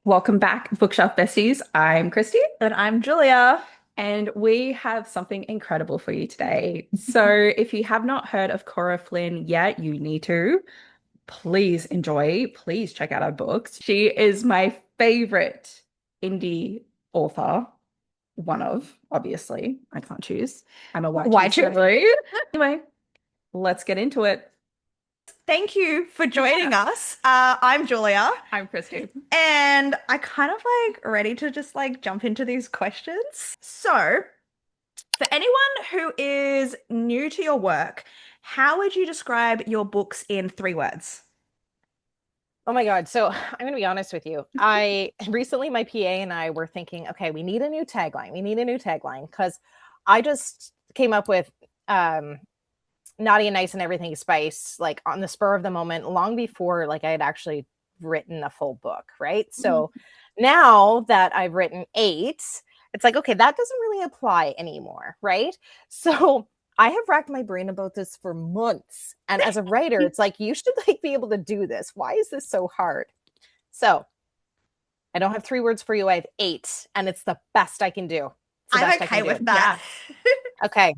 Welcome back, Bookshelf Besties. I'm Christy, And I'm Julia. and we have something incredible for you today. So, if you have not heard of Cora Flynn yet, you need to. Please enjoy. Please check out our books. She is my favorite indie author. One of, obviously. I can't choose. I'm a white Why choose choose? girly. Anyway, let's get into it. Thank you for joining Yeah, us. I'm Julia, I'm Christy. and I kind of ready to just jump into these questions. So, for anyone who is new to your work, how would you describe your books in 3 words? Oh my God. So I'm going to be honest with you. I recently, my PA and I were thinking, okay, we need a new tagline. We need a new tagline because I just came up with naughty and nice and everything spice, like on the spur of the moment, long before like I had actually written a full book. Right. Mhm. So now that I've written 8, it's like, okay, that doesn't really apply anymore. Right. So I have racked my brain about this for months. And as a writer, it's like, you should like be able to do this. Why is this so hard? So I don't have 3 words for you. I have 8, and it's the best I can do. It's the I'm best I okay can do. with that. Yeah. Okay.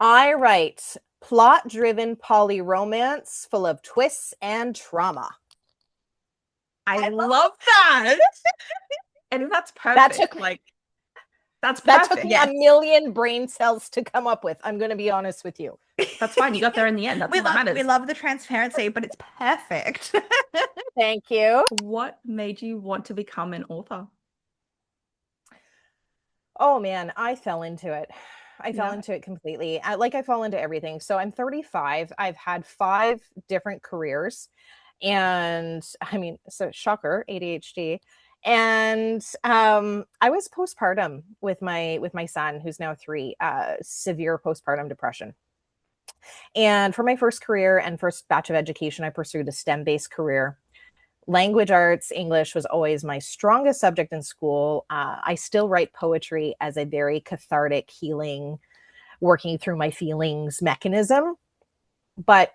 I write plot driven poly romance full of twists and trauma. I love that. And that's That perfect. took Like, that's that took perfect. me a Yes. million brain cells to come up with. I'm going to be honest with you. That's fine. You got there in the end. That's We all that love we matters. love the transparency, but it's perfect. Thank you. What made you want to become an author? Oh man, I fell into it. I fell Yeah. into it completely. I fall into everything. So I'm 35. I've had 5 different careers. And I mean, so shocker, ADHD. And I was postpartum with my son, who's now 3, severe postpartum depression. And for my first career and first batch of education, I pursued a STEM-based career. Language arts, English was always my strongest subject in school. I still write poetry as a very cathartic, healing, working through my feelings mechanism. But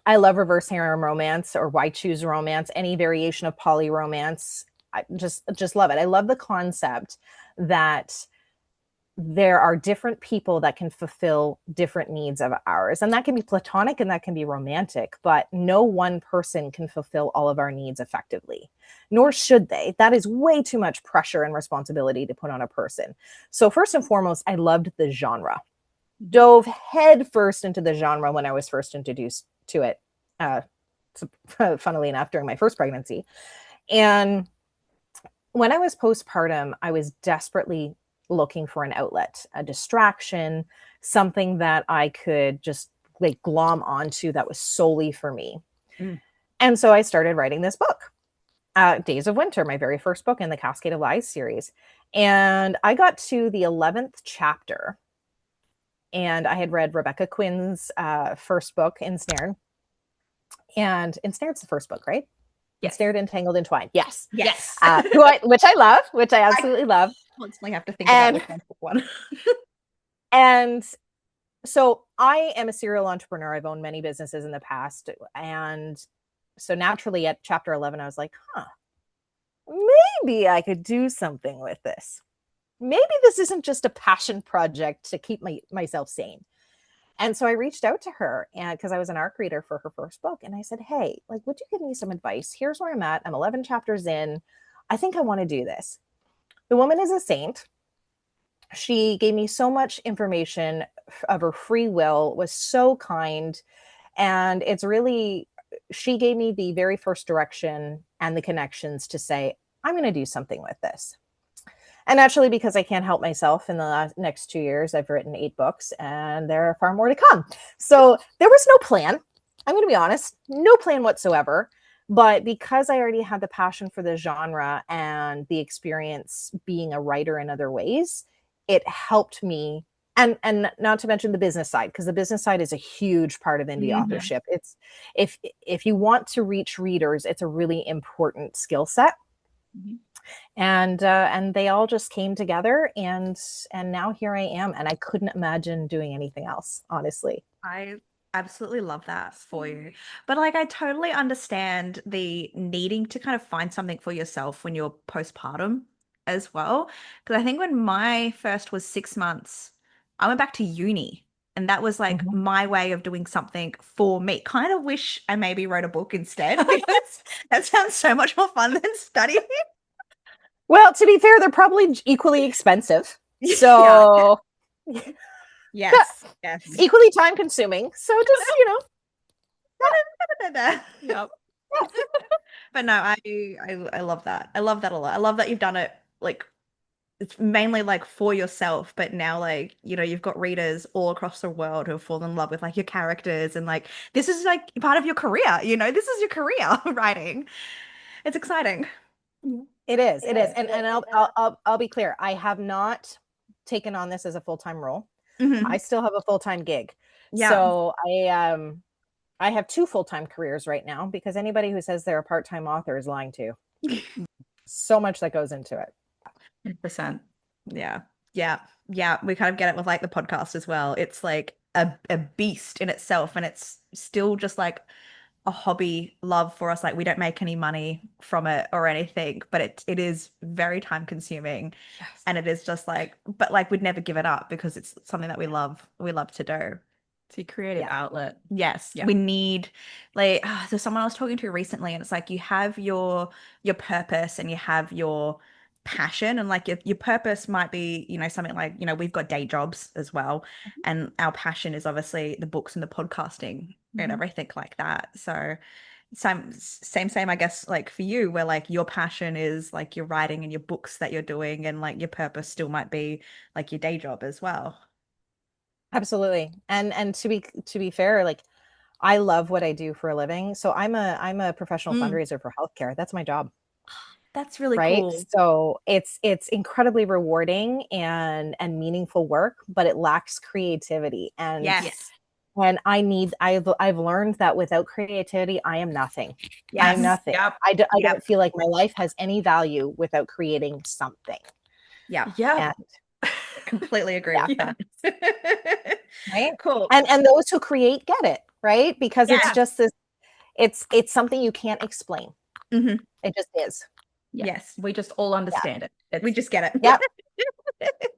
I love reverse harem romance, or why choose romance, any variation of poly romance. I just love it. I love the concept that there are different people that can fulfill different needs of ours. And that can be platonic and that can be romantic, but no one person can fulfill all of our needs effectively, nor should they. That is way too much pressure and responsibility to put on a person. So, first and foremost, I loved the genre, dove head first into the genre when I was first introduced to it, uh, funnily enough, during my first pregnancy. And when I was postpartum, I was desperately looking for an outlet, a distraction, something that I could just like glom onto that was solely for me. Mm. And so I started writing this book, Days of Winter, my very first book in the Cascade of Lies series. And I got to the 11th chapter, and I had read Rebecca Quinn's first book, Ensnared. And Ensnared's the first book, right? Yes. Ensnared, Entangled, Entwined. Yes. Yes. Which I love, which I I absolutely love. constantly have to think about And which one's one. and so I am a serial entrepreneur. I've owned many businesses in the past. And so naturally at chapter 11, I was like, maybe I could do something with this. Maybe this isn't just a passion project to keep myself sane. And so I reached out to her, and because I was an ARC reader for her first book, and I said, hey, like, would you give me some advice? Here's where I'm at. I'm 11 chapters in. I think I want to do this. The woman is a saint. She gave me so much information of her free will, was so kind. And it's really, she gave me the very first direction and the connections to say, I'm going to do something with this. And naturally, because I can't help myself, in the next 2 years, I've written 8 books and there are far more to come. So there was no plan. I'm going to be honest, no plan whatsoever. But because I already had the passion for the genre and the experience being a writer in other ways, it helped me. And not to mention the business side, because the business side is a huge part of indie Mhm. authorship. It's if you want to reach readers, it's a really important skill set. Mhm. And they all just came together, and now here I am, and I couldn't imagine doing anything else, honestly. I absolutely love that for you. But like, I totally understand the needing to kind of find something for yourself when you're postpartum as well. Because I think when my first was 6 months, I went back to uni. And that was like Mhm. my way of doing something for me. Kind of wish I maybe wrote a book instead because that sounds so much more fun than studying. Well, to be fair, they're probably equally expensive. Yeah. So Yes. Yes. equally time consuming. So just, Yep. But no, I love that. I love that a lot. I love that you've done it like it's mainly like for yourself, but now like, you've got readers all across the world who have fallen in love with like your characters and like this is like part of your career, this is your career writing. It's exciting. it is. It is. And I'll be clear. I have not taken on this as a full-time role. I Hmm. still have a full-time gig. Yeah. So I have two full-time careers right now because anybody who says they're a part-time author is lying to you. So much that goes into it. 100%. Yeah. Yeah. Yeah. We kind of get it with like the podcast as well. It's like a beast in itself, and it's still just like a hobby love for us. Like we don't make any money from it or anything, but it is very time consuming. Yes. And it is just like, but like we'd never give it up because it's something that we love. We love to do. It's a creative Yeah. outlet. Yes, Yeah. we need like there's someone I was talking to recently, and it's like you have your purpose and you have your passion, and like your purpose might be, something like, we've got day jobs as well, and our passion is obviously the books and the podcasting and Mhm. everything like that. So same, I guess, like for you, where like your passion is like your writing and your books that you're doing, and like your purpose still might be like your day job as well. Absolutely. And to be fair, like I love what I do for a living. So I'm a professional Mm, fundraiser for healthcare. That's my job. that's really Right. cool. So it's incredibly rewarding and meaningful work, but it lacks creativity. And Yes. I've learned that without creativity, I am nothing. I am Yes. nothing. Yep. I Yep. don't feel like my life has any value without creating something. Yeah. Yep. And Completely agree yeah, with Yeah. that. right. Cool. And those who create get it, right? Because it's Yeah. just this, it's something you can't explain. Hmm. It just is. Yeah. Yes. We just all Yeah. understand it. We It's just get it. Yep.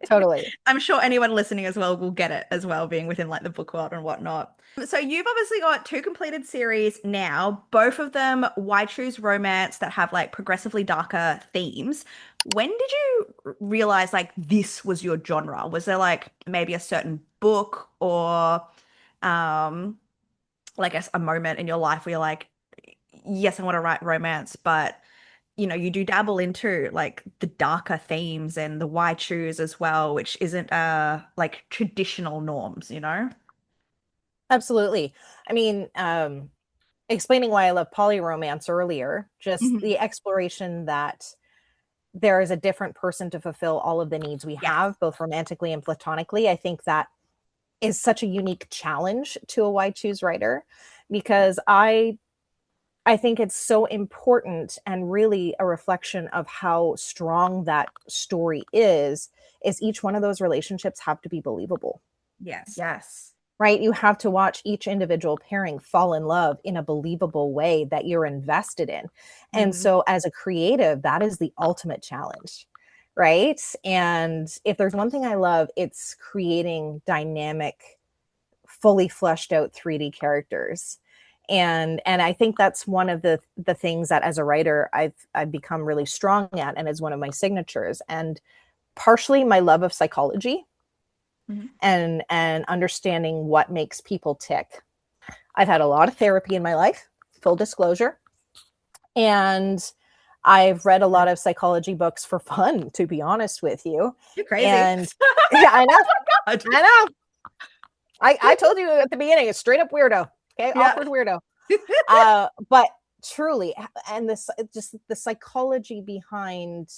Totally. I'm sure anyone listening as well will get it as well, being within like the book world and whatnot. So you've obviously got two completed series now, both of them Why Choose Romance that have like progressively darker themes. When did you realize like this was your genre? Was there like maybe a certain book or um like a moment in your life where you're like, yes, I want to write romance, but you do dabble into like the darker themes and the why choose as well, which isn't like traditional norms. Absolutely. I mean, explaining why I love polyromance earlier, just Mhm. the exploration that there is a different person to fulfill all of the needs we Yes. have, both romantically and platonically. I think that is such a unique challenge to a why choose writer because I think it's so important and really a reflection of how strong that story is each one of those relationships have to be believable. Yes. yes. Right? You have to watch each individual pairing fall in love in a believable way that you're invested in. And Mhm. so, as a creative, that is the ultimate challenge. Right. And if there's one thing I love, it's creating dynamic, fully fleshed out 3D characters. And I think that's one of the things that as a writer I've become really strong at and is one of my signatures. And partially my love of psychology Mhm. and understanding what makes people tick. I've had a lot of therapy in my life, full disclosure, and I've read a lot of psychology books for fun, to be honest with you. You're crazy. And yeah, I know, God. I know. I told you at the beginning, a straight up weirdo. Okay, Yeah. awkward weirdo. But truly, and this just the psychology behind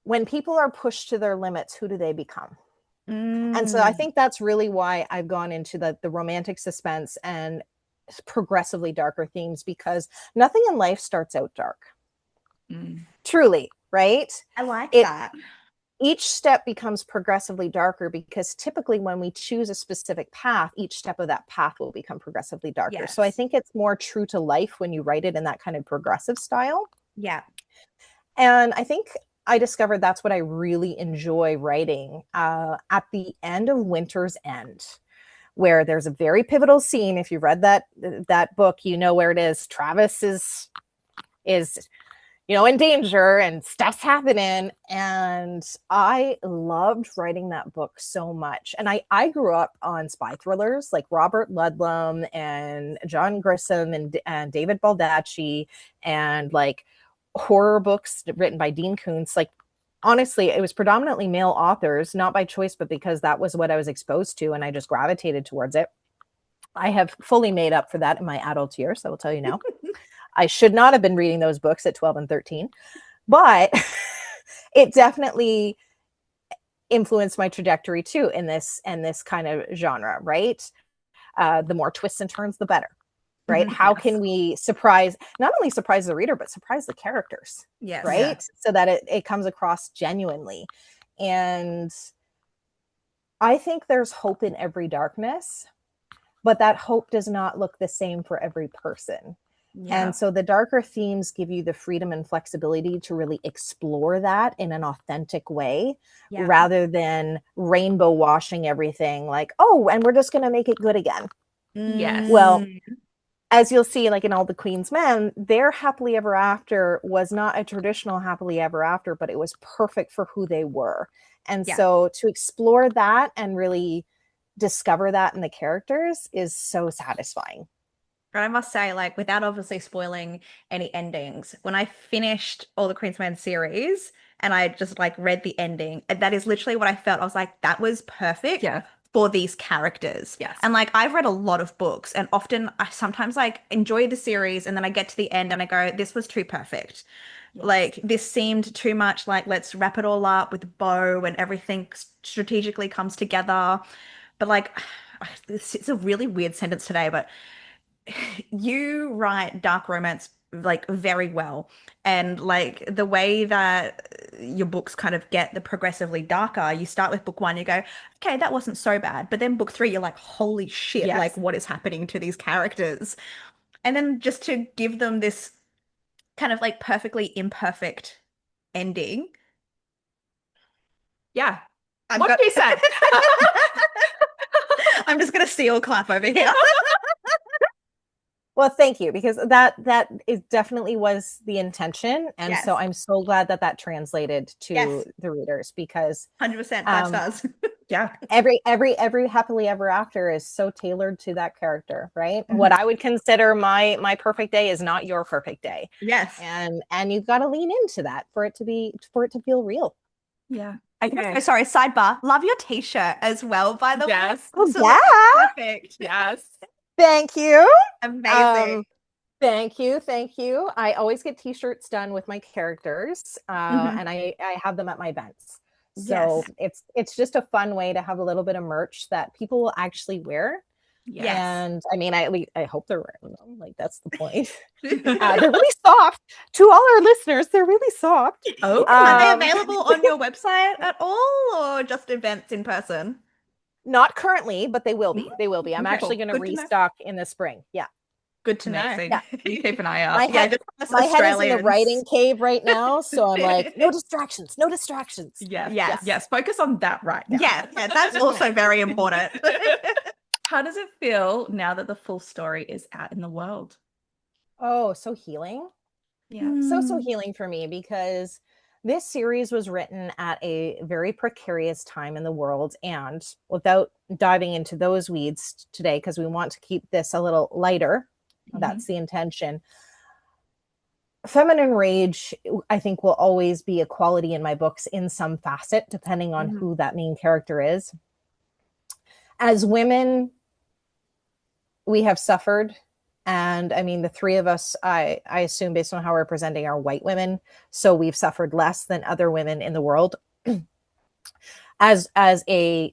when people are pushed to their limits, who do they become? And so I Mm. think that's really why I've gone into the romantic suspense and progressively darker themes because nothing in life starts out dark. Mm. Truly, right? I like It that. each step becomes progressively darker because typically when we choose a specific path, each step of that path will become progressively darker. Yes. So I think it's more true to life when you write it in that kind of progressive style. Yeah. And I think I discovered that's what I really enjoy writing at the end of Winter's End, where there's a very pivotal scene. If you read that book, you know where it is. Travis is in danger and stuff's happening. And I loved writing that book so much. And I grew up on spy thrillers like Robert Ludlum and John Grisham and David Baldacci, and like horror books written by Dean Koontz. Like, honestly, it was predominantly male authors, not by choice, but because that was what I was exposed to and I just gravitated towards it. I have fully made up for that in my adult years, I will tell you now. I should not have been reading those books at 12 and 13, but it definitely influenced my trajectory too in this kind of genre, right? The more twists and turns, the better, right? How can we not only surprise the reader, but surprise the characters, right? So that it comes across genuinely. And I think there's hope in every darkness, but that hope does not look the same for every person. Yeah. And so the darker themes give you the freedom and flexibility to really explore that in an authentic way, rather than rainbow washing everything like, oh, and we're just going to make it good again. Yes. Well, as you'll see, like in All the Queen's Men, their happily ever after was not a traditional happily ever after, but it was perfect for who they were. And so to explore that and really discover that in the characters is so satisfying. But I must say, like, without obviously spoiling any endings, when I finished All the Queen's Men series and I just like read the ending, that is literally what I felt. I was like, that was perfect for these characters. Yes. And like, I've read a lot of books, and often I sometimes like enjoy the series and then I get to the end and I go, this was too perfect. Yes. Like, this seemed too much like, let's wrap it all up with a bow and everything strategically comes together. But like, it's a really weird sentence today, but you write dark romance like very well, and like the way that your books kind of get the progressively darker, you start with book 1, you go, okay, that wasn't so bad, but then book 3 you're like, holy shit, like what is happening to these characters? And then just to give them this kind of like perfectly imperfect ending. What she said. I'm just gonna steal clap over here. Well, thank you, because that is definitely was the intention, and so I'm so glad that translated to the readers, because 100% 5 stars. Every happily ever after is so tailored to that character, right? What I would consider my perfect day is not your perfect day. Yes, and you've got to lean into that for it to feel real. Yeah. Okay. Sorry, sidebar. Love your t-shirt as well, by the way. Yes. Oh, yeah. Perfect. Yes. Thank you. Amazing. Thank you. I always get t-shirts done with my characters, and I have them at my events. So it's just a fun way to have a little bit of merch that people will actually wear. Yes. And I mean, I hope they're wearing them. Like, that's the point. They're really soft. To all our listeners, they're really soft. Oh, are they available on your website at all, or just events in person? Not currently, but they will be. They will be. I'm actually going to restock in the spring. Yeah. Good to know. Yeah. You keep an eye out. My head is in the writing cave right now, so I'm like, no distractions. Yes. Focus on that right now. Yeah, that's also very important. How does it feel now that the full story is out in the world? Oh, so healing. Yeah. So healing for me, because this series was written at a very precarious time in the world. And without diving into those weeds today, because we want to keep this a little lighter, that's the intention. Feminine rage, I think, will always be a quality in my books in some facet, depending on who that main character is. As women, we have suffered. And I mean, the three of us, I assume, based on how we're presenting, are white women. So we've suffered less than other women in the world. As a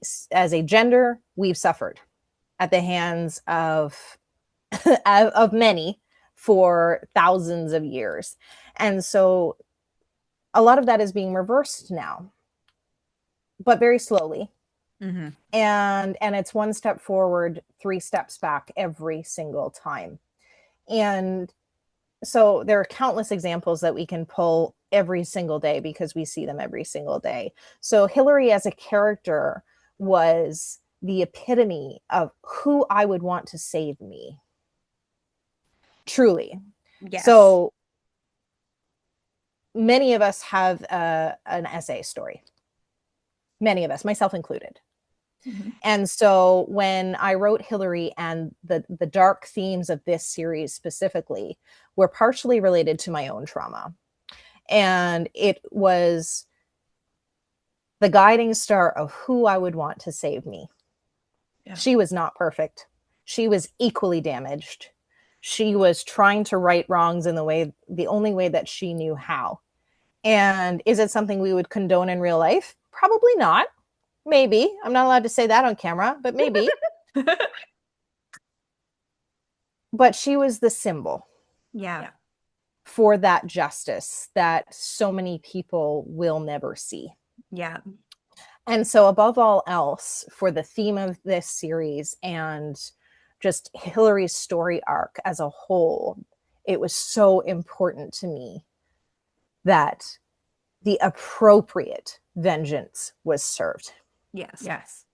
gender, we've suffered at the hands of many for thousands of years. And so a lot of that is being reversed now. but very slowly. Mm-hmm. And it's one step forward, three steps back every single time. And so there are countless examples that we can pull every single day because we see them every single day. So Hillary as a character was the epitome of who I would want to save me. Truly. Yes. So many of us have an essay story. Many of us, myself included. Mhm. And so when I wrote Hillary, and the dark themes of this series specifically were partially related to my own trauma. And it was the guiding star of who I would want to save me. Yeah. She was not perfect. She was equally damaged. She was trying to right wrongs in the only way that she knew how. And is it something we would condone in real life? Probably not. Maybe. I'm not allowed to say that on camera, but maybe. But she was the symbol Yeah. for that justice that so many people will never see. Yeah. And so, above all else, for the theme of this series and just Hillary's story arc as a whole, it was so important to me that the appropriate vengeance was served. Yes. Yes.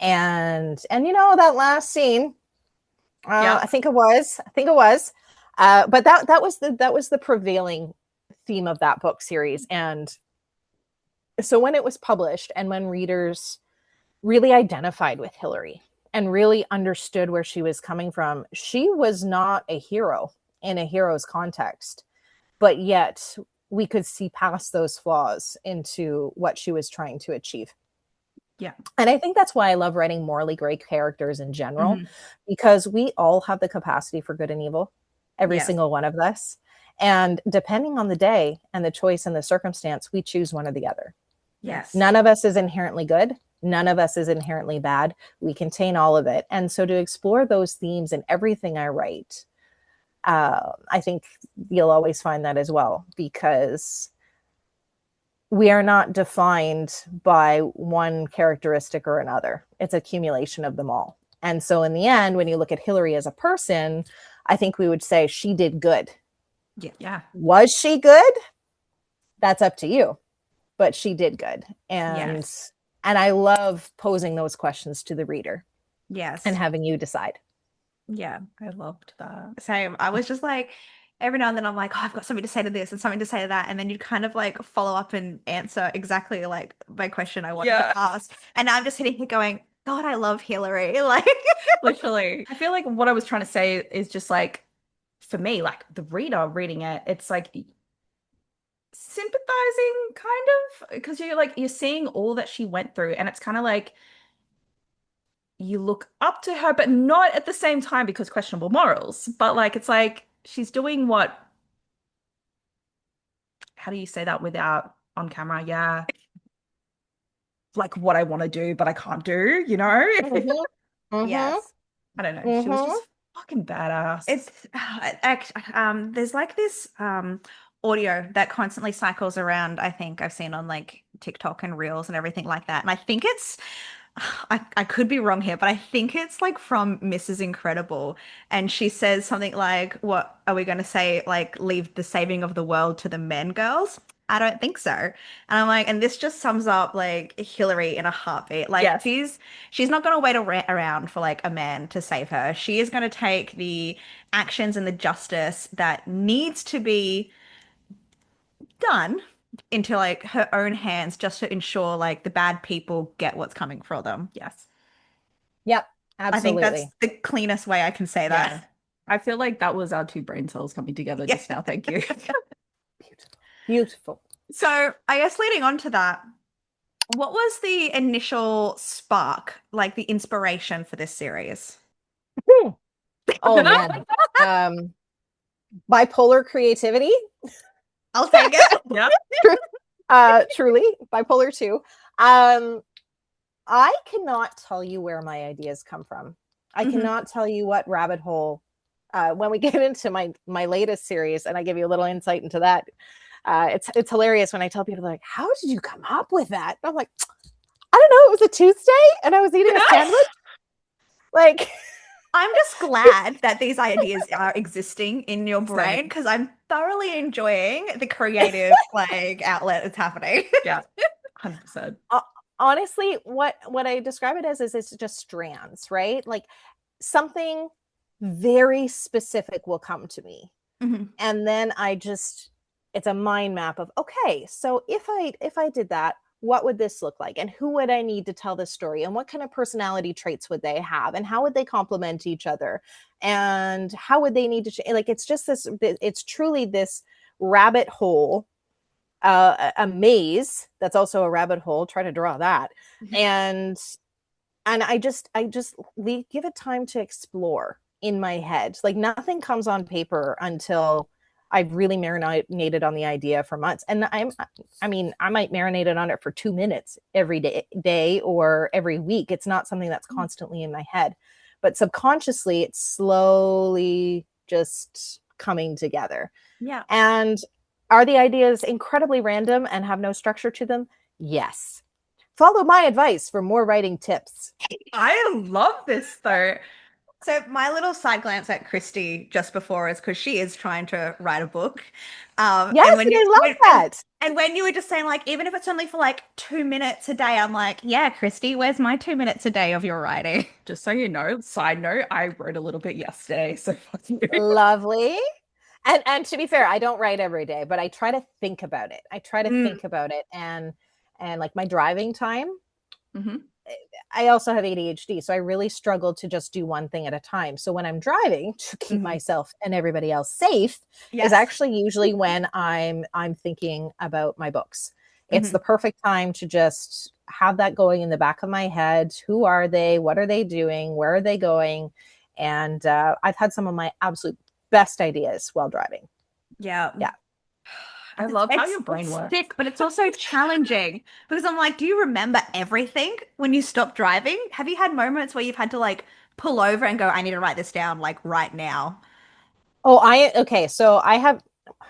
And you know, that last scene, Yeah. I think it was, but that was the prevailing theme of that book series. And so when it was published and when readers really identified with Hillary and really understood where she was coming from, she was not a hero in a hero's context, but yet we could see past those flaws into what she was trying to achieve. Yeah. And I think that's why I love writing morally gray characters in general, Mhm. because we all have the capacity for good and evil, every Yes. single one of us. And depending on the day and the choice and the circumstance, we choose one or the other. Yes. None of us is inherently good. None of us is inherently bad. We contain all of it. And so to explore those themes in everything I write, I think you'll always find that as well, because we are not defined by one characteristic or another. It's accumulation of them all. And so in the end, when you look at Hillary as a person, I think we would say she did good. Yeah. Was she good? That's up to you. But she did good. And Yes. and I love posing those questions to the reader Yes. and having you decide. Yeah. I loved that. Same. I was just like, every now and then I'm like, oh, I've got something to say to this and something to say to that. And then you kind of like follow up and answer exactly like my question I wanted Yeah. to ask. And I'm just sitting here going, God, I love Hillary. Like, Literally. I feel like what I was trying to say is just like, for me, like the reader reading it, it's like sympathizing kind of, because you're seeing all that she went through, and it's kind of like you look up to her, but not at the same time because questionable morals. But like it's like she's doing what, how do you say that without on camera? Yeah. Like what I want to do, but I can't do, you know? Mhm. Mhm. yes. I don't know. She was Mhm. just fucking badass. It's actually there's like this audio that constantly cycles around. I think I've seen on like TikTok and Reels and everything like that. And I think it's I could be wrong here, but I think it's like from Mrs. Incredible. And she says something like, what are we going to say? Like, leave the saving of the world to the men, girls? I don't think so. And I'm like, and this just sums up like Hillary in a heartbeat. Like Yes. she's not going to wait around for like a man to save her. She is going to take the actions and the justice that needs to be done into like her own hands just to ensure like the bad people get what's coming for them. Yes. Yep. I think that's Absolutely. the cleanest way I can say that. Yeah. I feel like that was our two brain cells coming together Yeah. just now. Thank you. Beautiful. Beautiful. So I guess leading on to that, what was the initial spark, like the inspiration for this series? Oh man. Bipolar creativity. I'll take it. Yeah. Truly bipolar too. I cannot tell you where my ideas come from. I Mhm. cannot tell you what rabbit hole. When we get into my latest series, and I give you a little insight into that, it's hilarious when I tell people like, "How did you come up with that?" And I'm like, I don't know, it was a Tuesday and I was eating a sandwich. Like, I'm just glad that these ideas are existing in your brain Same. because I'm thoroughly enjoying the creative like outlet that's happening. Yeah, 100%. honestly, what I describe it as is it's just strands, right? Like something very specific will come to me. Mhm. And then it's a mind map of, okay, so if I did that, what would this look like? And who would I need to tell this story? And what kind of personality traits would they have? And how would they complement each other? And how would they need to like, it's just this, it's truly this rabbit hole, a maze that's also a rabbit hole. Try to draw that. And I just give it time to explore in my head. Like nothing comes on paper until I've really marinated on the idea for months. And I mean, I might marinate it on it for 2 minutes every day or every week. It's not something that's constantly in my head, but subconsciously it's slowly just coming together. Yeah. And are the ideas incredibly random and have no structure to them? Yes. Follow my advice for more writing tips. I love this though. So my little side glance at Christy just before is because she is trying to write a book. Yes, and when and you I love that. and when you were just saying like even if it's only for like 2 minutes a day, I'm like, yeah, Christy, where's my 2 minutes a day of your writing? Just so you know, side note, I wrote a little bit yesterday, so fuck you. Lovely. And to be fair, I don't write every day, but I try to think about it. I try to Mm. think about it and like my driving time. Mhm. I also have ADHD, so I really struggle to just do one thing at a time. So when I'm driving to keep Mhm. myself and everybody else safe Yes. is actually usually when I'm thinking about my books. It's Mhm. the perfect time to just have that going in the back of my head. Who are they? What are they doing? Where are they going? And I've had some of my absolute best ideas while driving. Yeah. Yeah. I love how your It's brain works. sick, but it's also challenging because I'm like, do you remember everything when you stop driving? Have you had moments where you've had to like pull over and go, I need to write this down like right now? Oh, okay. So I have,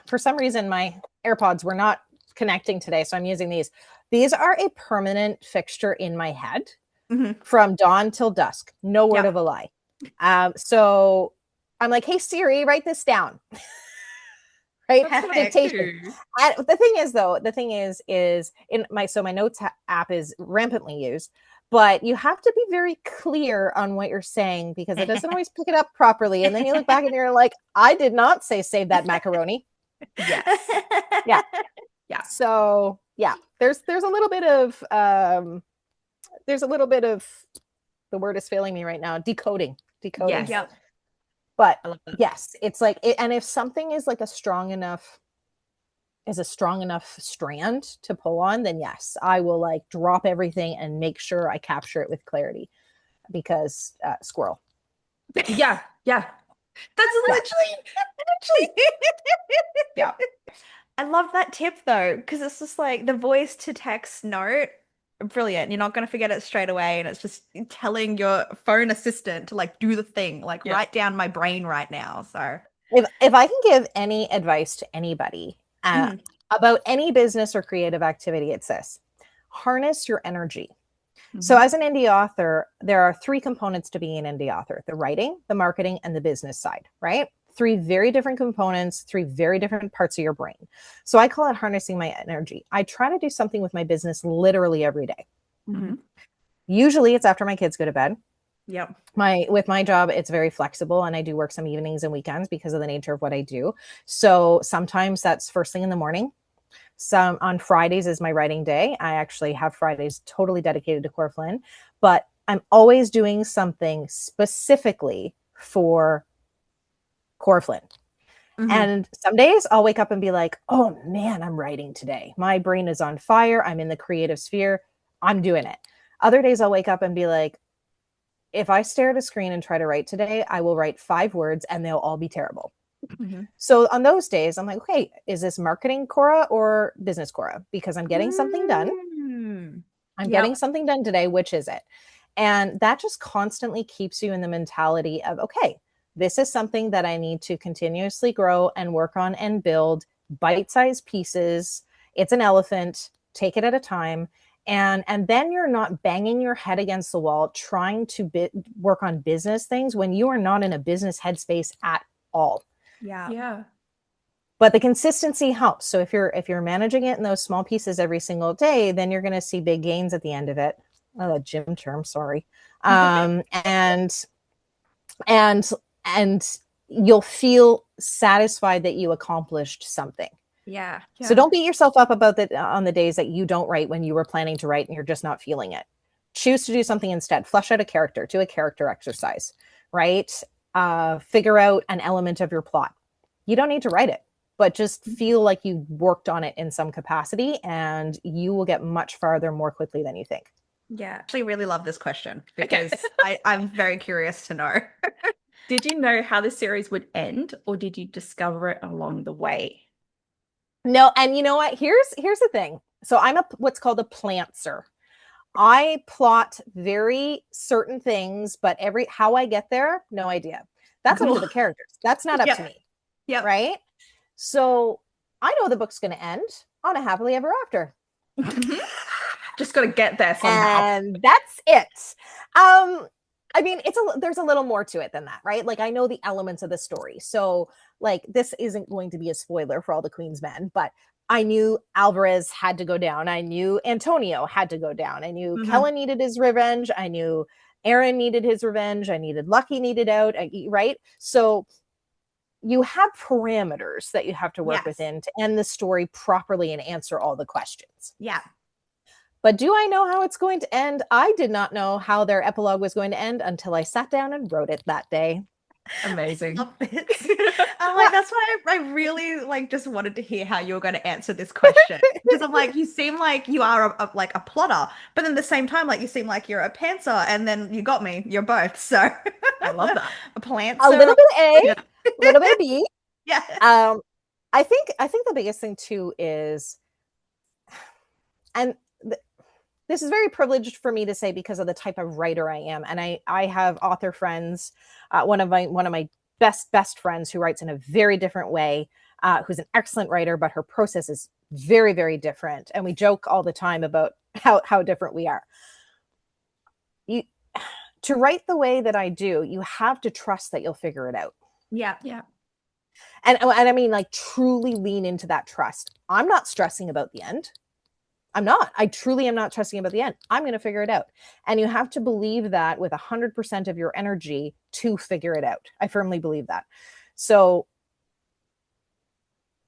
for some reason, my AirPods were not connecting today, so I'm using these. These are a permanent fixture in my head Mhm. from dawn till dusk. No word Yeah. of a lie. So I'm like, hey Siri, write this down. Right? That's what I Perfect. Dictation. do. And the thing is, though, is in my notes app is rampantly used, but you have to be very clear on what you're saying because it doesn't always pick it up properly. And then you look back and you're like, I did not say save that macaroni. Yes. Yeah. Yeah. So yeah, there's a little bit of the word is failing me right now, decoding. Yes. Yeah. But I love that. yes, it's like and if something is like a strong enough strand to pull on, then yes, I will like drop everything and make sure I capture it with clarity because squirrel. Yeah. Yeah. That's Yeah. literally. Yeah. I love that tip though, because it's just like the voice to text note, brilliant. You're not going to forget it straight away. And it's just telling your phone assistant to like do the thing, like Yeah. write down my brain right now. So, If I can give any advice to anybody Mhm. about any business or creative activity, it's this: harness your energy. So, Mhm. as an indie author, there are three components to being an indie author: the writing, the marketing, and the business side, right? Three very different components, three very different parts of your brain. So, I call it harnessing my energy. I try to do something with my business literally every day. Mhm. Usually, it's after my kids go to bed. Yep. With my job, it's very flexible and I do work some evenings and weekends because of the nature of what I do. So sometimes that's first thing in the morning. Some on Fridays is my writing day. I actually have Fridays totally dedicated to Cora Flynn, but I'm always doing something specifically for Cora Flynn. Mhm. And some days I'll wake up and be like, oh man, I'm writing today. My brain is on fire. I'm in the creative sphere. I'm doing it. Other days I'll wake up and be like, if I stare at a screen and try to write today, I will write 5 words and they'll all be terrible. Mhm. So on those days, I'm like, okay, is this marketing Cora or business Cora? Because I'm getting something done. Mm. I'm getting Yep. something done today. Which is it? And that just constantly keeps you in the mentality of, okay, this is something that I need to continuously grow and work on and build bite-sized pieces. It's an elephant, take it at a time. and then you're not banging your head against the wall trying to work on business things when you are not in a business headspace at all. Yeah. Yeah. But the consistency helps. So if you're managing it in those small pieces every single day, then you're going to see big gains at the end of it. Oh, a gym term, sorry. And and you'll feel satisfied that you accomplished something. Yeah. So don't beat yourself up about that on the days that you don't write when you were planning to write and you're just not feeling it. Choose to do something instead. Flesh out a character, do a character exercise, right? Figure out an element of your plot. You don't need to write it, but just feel like you worked on it in some capacity and you will get much farther more quickly than you think. Yeah. I actually really love this question because I'm very curious to know. Did you know how the series would end, or did you discover it along the way? No, and you know what? Here's the thing. So I'm what's called a plantser. I plot very certain things, but how I get there, no idea. That's up to the characters. That's not up to me. Yeah. Right? So I know the book's going to end on a happily ever after. Just got to get there somehow. And that's it. I mean, there's a little more to it than that, right? Like I know the elements of the story. So like this isn't going to be a spoiler for all the Queen's Men, but I knew Alvarez had to go down. I knew Antonio had to go down. I knew Kellen needed his revenge. I knew Aaron needed his revenge. I needed Lucky needed out, right? So you have parameters that you have to work within to end the story properly and answer all the questions. Yeah. But do I know how it's going to end? I did not know how their epilogue was going to end until I sat down and wrote it that day. Amazing. I'm like, that's why I really like just wanted to hear how you were going to answer this question. Because I'm like, you seem like you are like a plotter, but then at the same time, like you seem like you're a pantser, and then you got me. You're both. So I love that. A plantser. A little bit of A, a little bit of B. Yeah. I think the biggest thing too is, and this is very privileged for me to say because of the type of writer I am. And I have author friends, one of my best friends who writes in a very different way, who's an excellent writer, but her process is very, very different. And we joke all the time about how different we are. To write the way that I do, you have to trust that you'll figure it out. Yeah. Yeah. And I mean, like truly lean into that trust. I'm not stressing about the end. I'm not. I truly am not trusting about the end. I'm going to figure it out. And you have to believe that with 100% of your energy to figure it out. I firmly believe that. So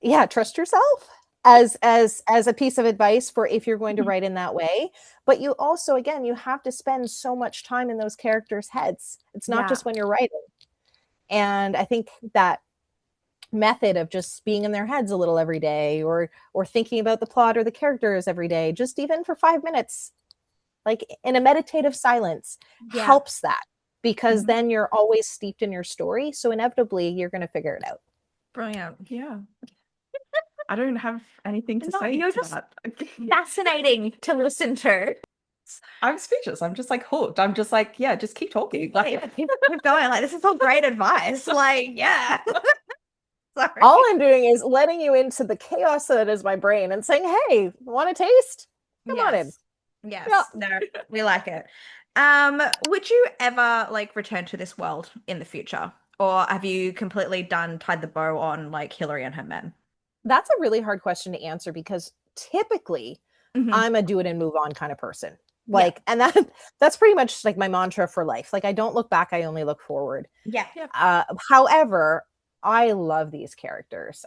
yeah, trust yourself as a piece of advice for if you're going to write in that way. But you also, again, you have to spend so much time in those characters' heads. It's not just when you're writing. And I think that method of just being in their heads a little every day or thinking about the plot or the characters every day, just even for 5 minutes, like in a meditative silence, helps that because then you're always steeped in your story. So inevitably you're going to figure it out. Brilliant. Yeah. I don't have anything to say you're to just that. fascinating to listen to. I'm speechless. I'm just like hooked. I'm just like, yeah, just keep talking. Like, Keep going. Like, this is all great advice. Like, yeah. Sorry. All I'm doing is letting you into the chaos that is my brain and saying, hey, want a taste? Come on in. Yes. Yeah. No, we like it. Would you ever like return to this world in the future? Or have you completely tied the bow on like Hillary and her men? That's a really hard question to answer because typically I'm a do it and move on kind of person. Like, and that's pretty much like my mantra for life. Like I don't look back, I only look forward. Yeah. However, I love these characters.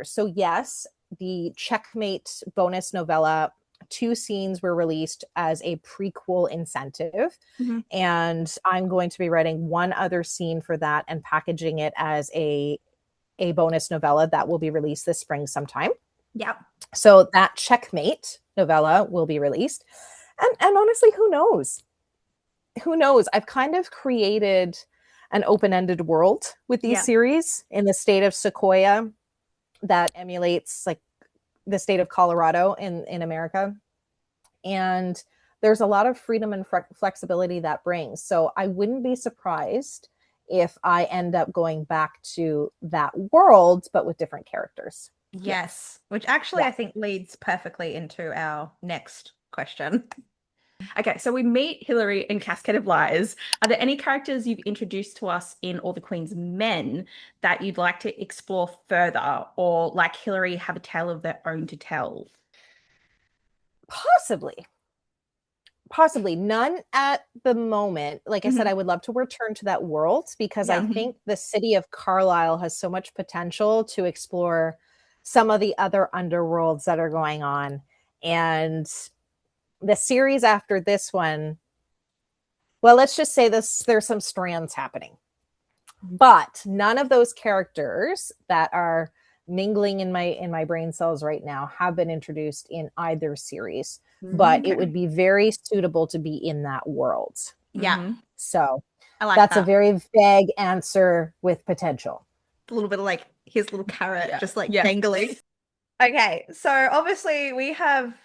So yes, the Checkmate bonus novella, 2 scenes were released as a prequel incentive. And I'm going to be writing one other scene for that and packaging it as a bonus novella that will be released this spring sometime. Yeah. So that Checkmate novella will be released. And honestly, who knows? I've kind of created an open-ended world with these series in the state of Sequoia that emulates like the state of Colorado in America. And there's a lot of freedom and flexibility that brings. So I wouldn't be surprised if I end up going back to that world, but with different characters. Yes. Which actually I think leads perfectly into our next question. Okay, so we meet Hillary in Cascade of Lies. Are there any characters you've introduced to us in All the Queen's Men that you'd like to explore further, or like Hillary have a tale of their own to tell? Possibly none at the moment. Like I said, I would love to return to that world because I think the city of Carlisle has so much potential to explore some of the other underworlds that are going on. And the series after this one, well, let's just say there's some strands happening. But none of those characters that are mingling in my brain cells right now have been introduced in either series. But it would be very suitable to be in that world. Yeah. So I like that's that. a very vague answer with potential. A little bit of like his little carrot, just like Yeah. dangling. Okay, so obviously we have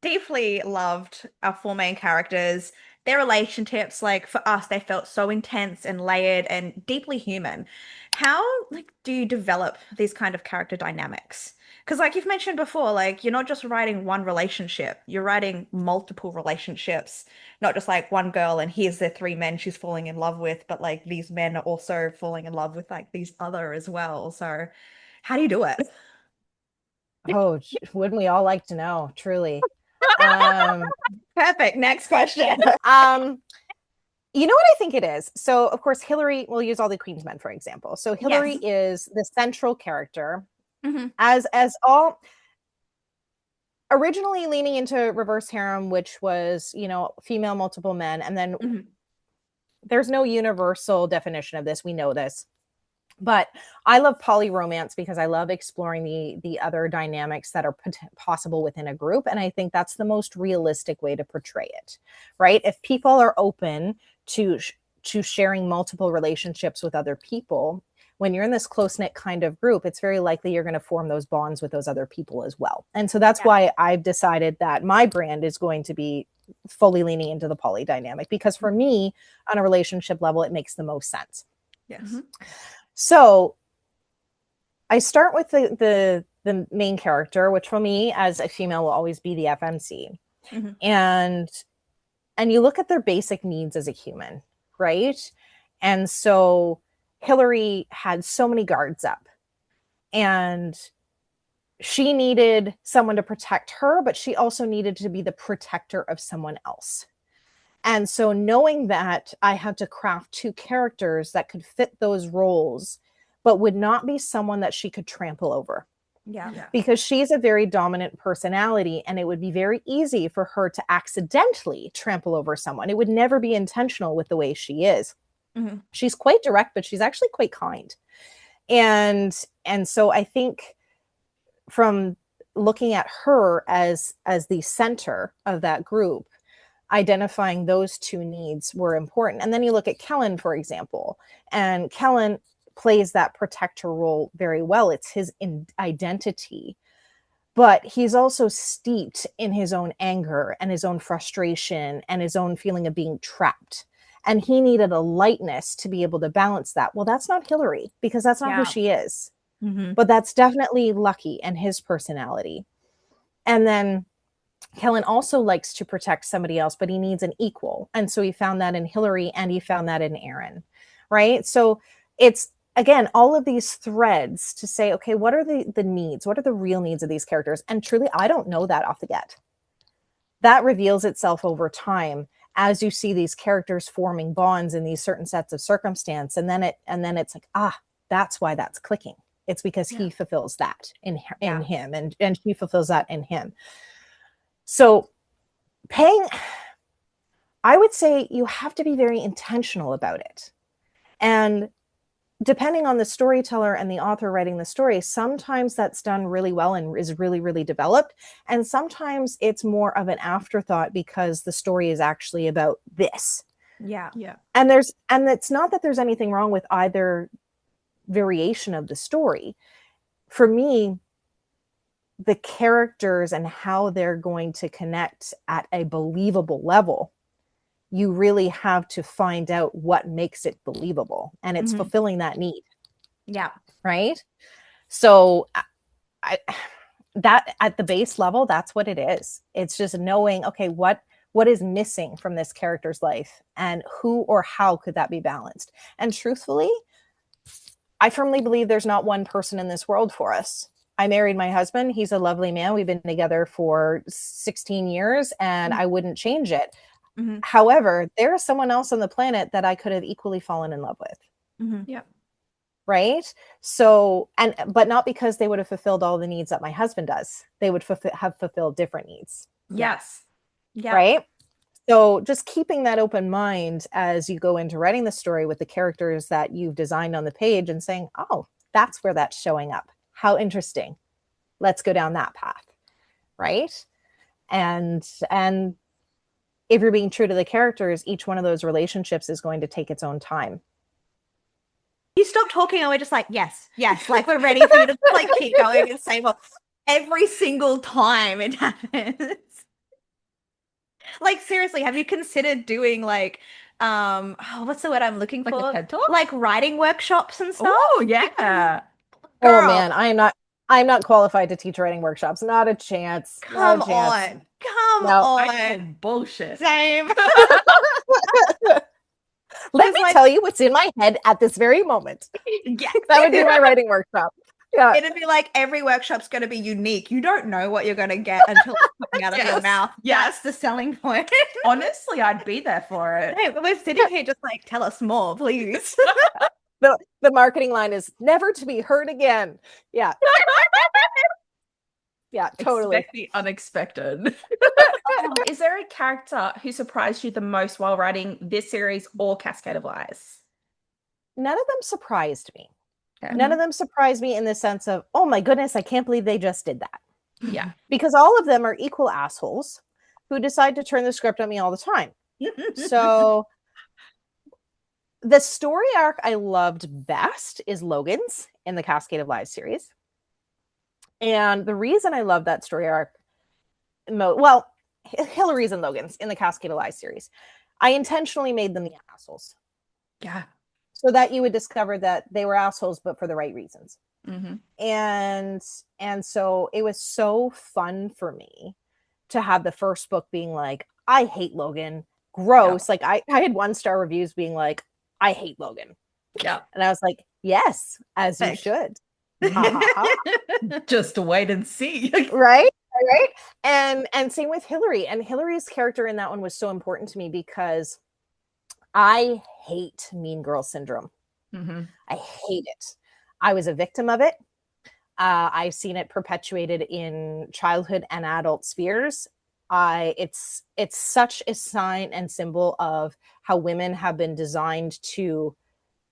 deeply loved our four main characters. Their relationships, like for us, they felt so intense and layered and deeply human. How like do you develop these kind of character dynamics? Because like you've mentioned before, like you're not just writing one relationship, you're writing multiple relationships, not just like one girl and here's the three men she's falling in love with, but like these men are also falling in love with like these other as well. So how do you do it? Oh, wouldn't we all like to know, truly? Um, Perfect. Next question. You know what I think it is? So, of course, Hillary, we'll use All the Queen's Men, for example. So Hillary is the central character, as all originally leaning into reverse harem, which was, female, multiple men. And then there's no universal definition of this. We know this. But I love poly romance because I love exploring the other dynamics that are possible within a group. And I think that's the most realistic way to portray it, right? If people are open to sharing multiple relationships with other people, when you're in this close-knit kind of group, it's very likely you're going to form those bonds with those other people as well. And so that's why I've decided that my brand is going to be fully leaning into the poly dynamic, because for me, on a relationship level, it makes the most sense. Yes. So I start with the main character, which for me as a female will always be the FMC. And you look at their basic needs as a human, right? And so Hillary had so many guards up and she needed someone to protect her, but she also needed to be the protector of someone else. And so knowing that, I had to craft two characters that could fit those roles, but would not be someone that she could trample over. Yeah. Because she's a very dominant personality, and it would be very easy for her to accidentally trample over someone. It would never be intentional with the way she is. She's quite direct, but she's actually quite kind. And so I think from looking at her as the center of that group, identifying those two needs were important. And then you look at Kellen, for example, and Kellen plays that protector role very well. It's his identity, but he's also steeped in his own anger and his own frustration and his own feeling of being trapped. And he needed a lightness to be able to balance that. Well, that's not Hillary, because that's not who she is. But that's definitely Lucky and his personality. And then Kellen also likes to protect somebody else, but he needs an equal. And so he found that in Hillary and he found that in Aaron, right? So it's, again, all of these threads to say, okay, what are the needs? What are the real needs of these characters? And truly, I don't know that off the get. That reveals itself over time as you see these characters forming bonds in these certain sets of circumstance. And then it's like, that's why that's clicking. It's because he fulfills that in him and she fulfills that in him. So I would say you have to be very intentional about it. And depending on the storyteller and the author writing the story, sometimes that's done really well and is really, really developed. And sometimes it's more of an afterthought because the story is actually about this. Yeah. And it's not that there's anything wrong with either variation of the story. For me, the characters and how they're going to connect at a believable level, you really have to find out what makes it believable, and it's fulfilling that need. Yeah. Right. So that at the base level, that's what it is. It's just knowing, okay, what is missing from this character's life and who or how could that be balanced? And truthfully, I firmly believe there's not one person in this world for us. I married my husband. He's a lovely man. We've been together for 16 years and I wouldn't change it. Mm-hmm. However, there is someone else on the planet that I could have equally fallen in love with. Mm-hmm. Yeah. Right. So, but not because they would have fulfilled all the needs that my husband does. They would have fulfilled different needs. Yes. Yeah. Right. So just keeping that open mind as you go into writing the story with the characters that you've designed on the page and saying, oh, that's where that's showing up. How interesting. Let's go down that path. Right. And if you're being true to the characters, each one of those relationships is going to take its own time. You stop talking and we're just like, yes, like we're ready for you to like keep going and say more every single time it happens. Like seriously, have you considered doing like what's the word I'm looking Like for? a TED Talk? Like writing workshops and stuff? Oh, yeah. Oh Girl. man, I'm not qualified to teach writing workshops. Not a chance. Come Not a chance. on. Come No. on. I call bullshit. Same. Let me tell you what's in my head at this very moment. Yeah. That would be my writing workshop. Yeah. It'd be like every workshop's going to be unique. You don't know what you're going to get until it's coming out of your mouth. Yes. That's the selling point. Honestly, I'd be there for it. Hey, we're sitting here just like, tell us more, please. The marketing line is never to be heard again. Yeah. Yeah, totally. Expect the unexpected. Is there a character who surprised you the most while writing this series or Cascade of Lies? None of them surprised me. Okay. None of them surprised me in the sense of, oh my goodness, I can't believe they just did that. Yeah. Because all of them are equal assholes who decide to turn the script on me all the time. So the story arc I loved best is Logan's in the Cascade of Lies series. And the reason I love that story arc, well, Hillary's and Logan's in the Cascade of Lies series, I intentionally made them the assholes. Yeah. So that you would discover that they were assholes, but for the right reasons. Mm-hmm. And so it was so fun for me to have the first book being like, I hate Logan. Gross. Yeah. Like I had 1-star reviews being like, I hate Logan. Yeah. And I was like, yes, as you should. Just wait and see. Right. And same with Hillary. And Hillary's character in that one was so important to me because I hate mean girl syndrome. Mm-hmm. I hate it. I was a victim of it. I've seen it perpetuated in childhood and adult spheres. It's such a sign and symbol of how women have been designed to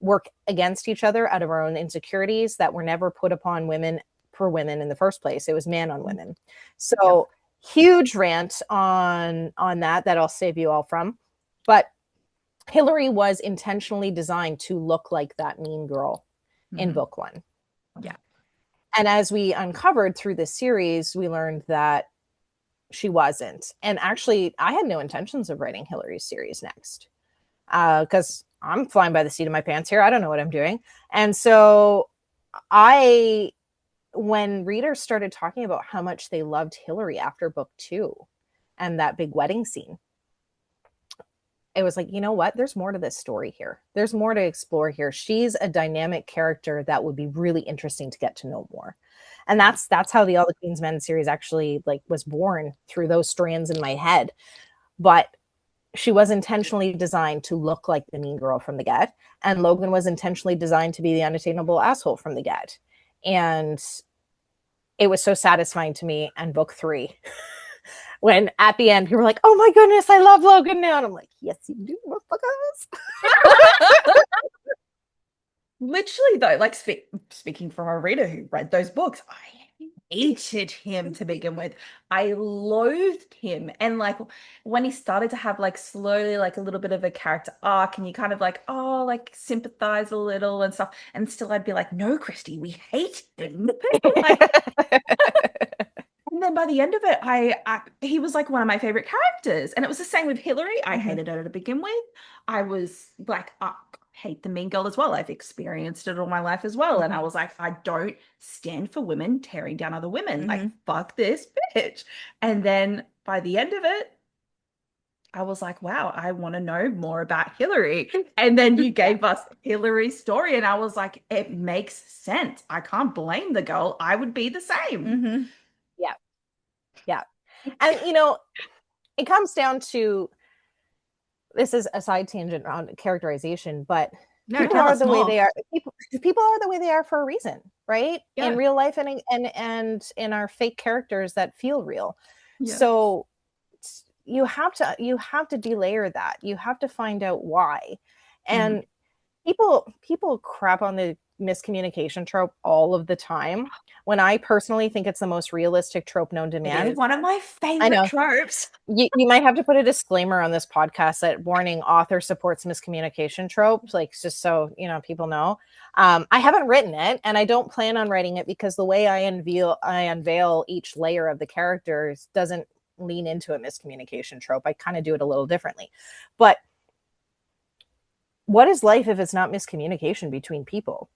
work against each other out of our own insecurities that were never put upon women for women in the first place. It was man on women. So huge rant on that I'll save you all from. But Hillary was intentionally designed to look like that mean girl in book 1. Yeah. And as we uncovered through this series, we learned that she wasn't. And actually, I had no intentions of writing Hillary's series next because I'm flying by the seat of my pants here. I don't know what I'm doing. And so when readers started talking about how much they loved Hillary after book 2 and that big wedding scene, it was like, you know what? There's more to this story here. There's more to explore here. She's a dynamic character that would be really interesting to get to know more. And that's how the All the Queen's Men series actually was born, through those strands in my head. But she was intentionally designed to look like the mean girl from the get. And Logan was intentionally designed to be the unattainable asshole from the get. And it was so satisfying to me in book 3. When at the end, people were like, oh my goodness, I love Logan now. And I'm like, yes, you do, motherfuckers. Literally, though, like speaking from a reader who read those books, I hated him to begin with. I loathed him. And when he started to have slowly a little bit of a character arc and you kind of sympathize a little and stuff. And still I'd be like, no, Christy, we hate him. And then by the end of it, he was one of my favorite characters. And it was the same with Hillary. I hated her to begin with. I was hate the mean girl as well. I've experienced it all my life as well. And I was like, I don't stand for women tearing down other women. Like, fuck this bitch. And then by the end of it, I was like, wow, I want to know more about Hillary. And then you gave us Hillary's story, and I was like, it makes sense. I can't blame the girl. I would be the same. Yeah. Yeah. And, you know, it comes down to, this is a side tangent on characterization, but people are the way they are. People are the way they are for a reason, right? Yeah. In real life and in our fake characters that feel real. Yeah. So you have to delayer that. You have to find out why. And people crap on the miscommunication trope all of the time, when I personally think it's the most realistic trope known to man. It is one of my favorite tropes. You might have to put a disclaimer on this podcast that warning, author supports miscommunication tropes, like, just so you know, people know. I haven't written it, and I don't plan on writing it, because the way I unveil each layer of the characters doesn't lean into a miscommunication trope. I kind of do it a little differently. But what is life if it's not miscommunication between people?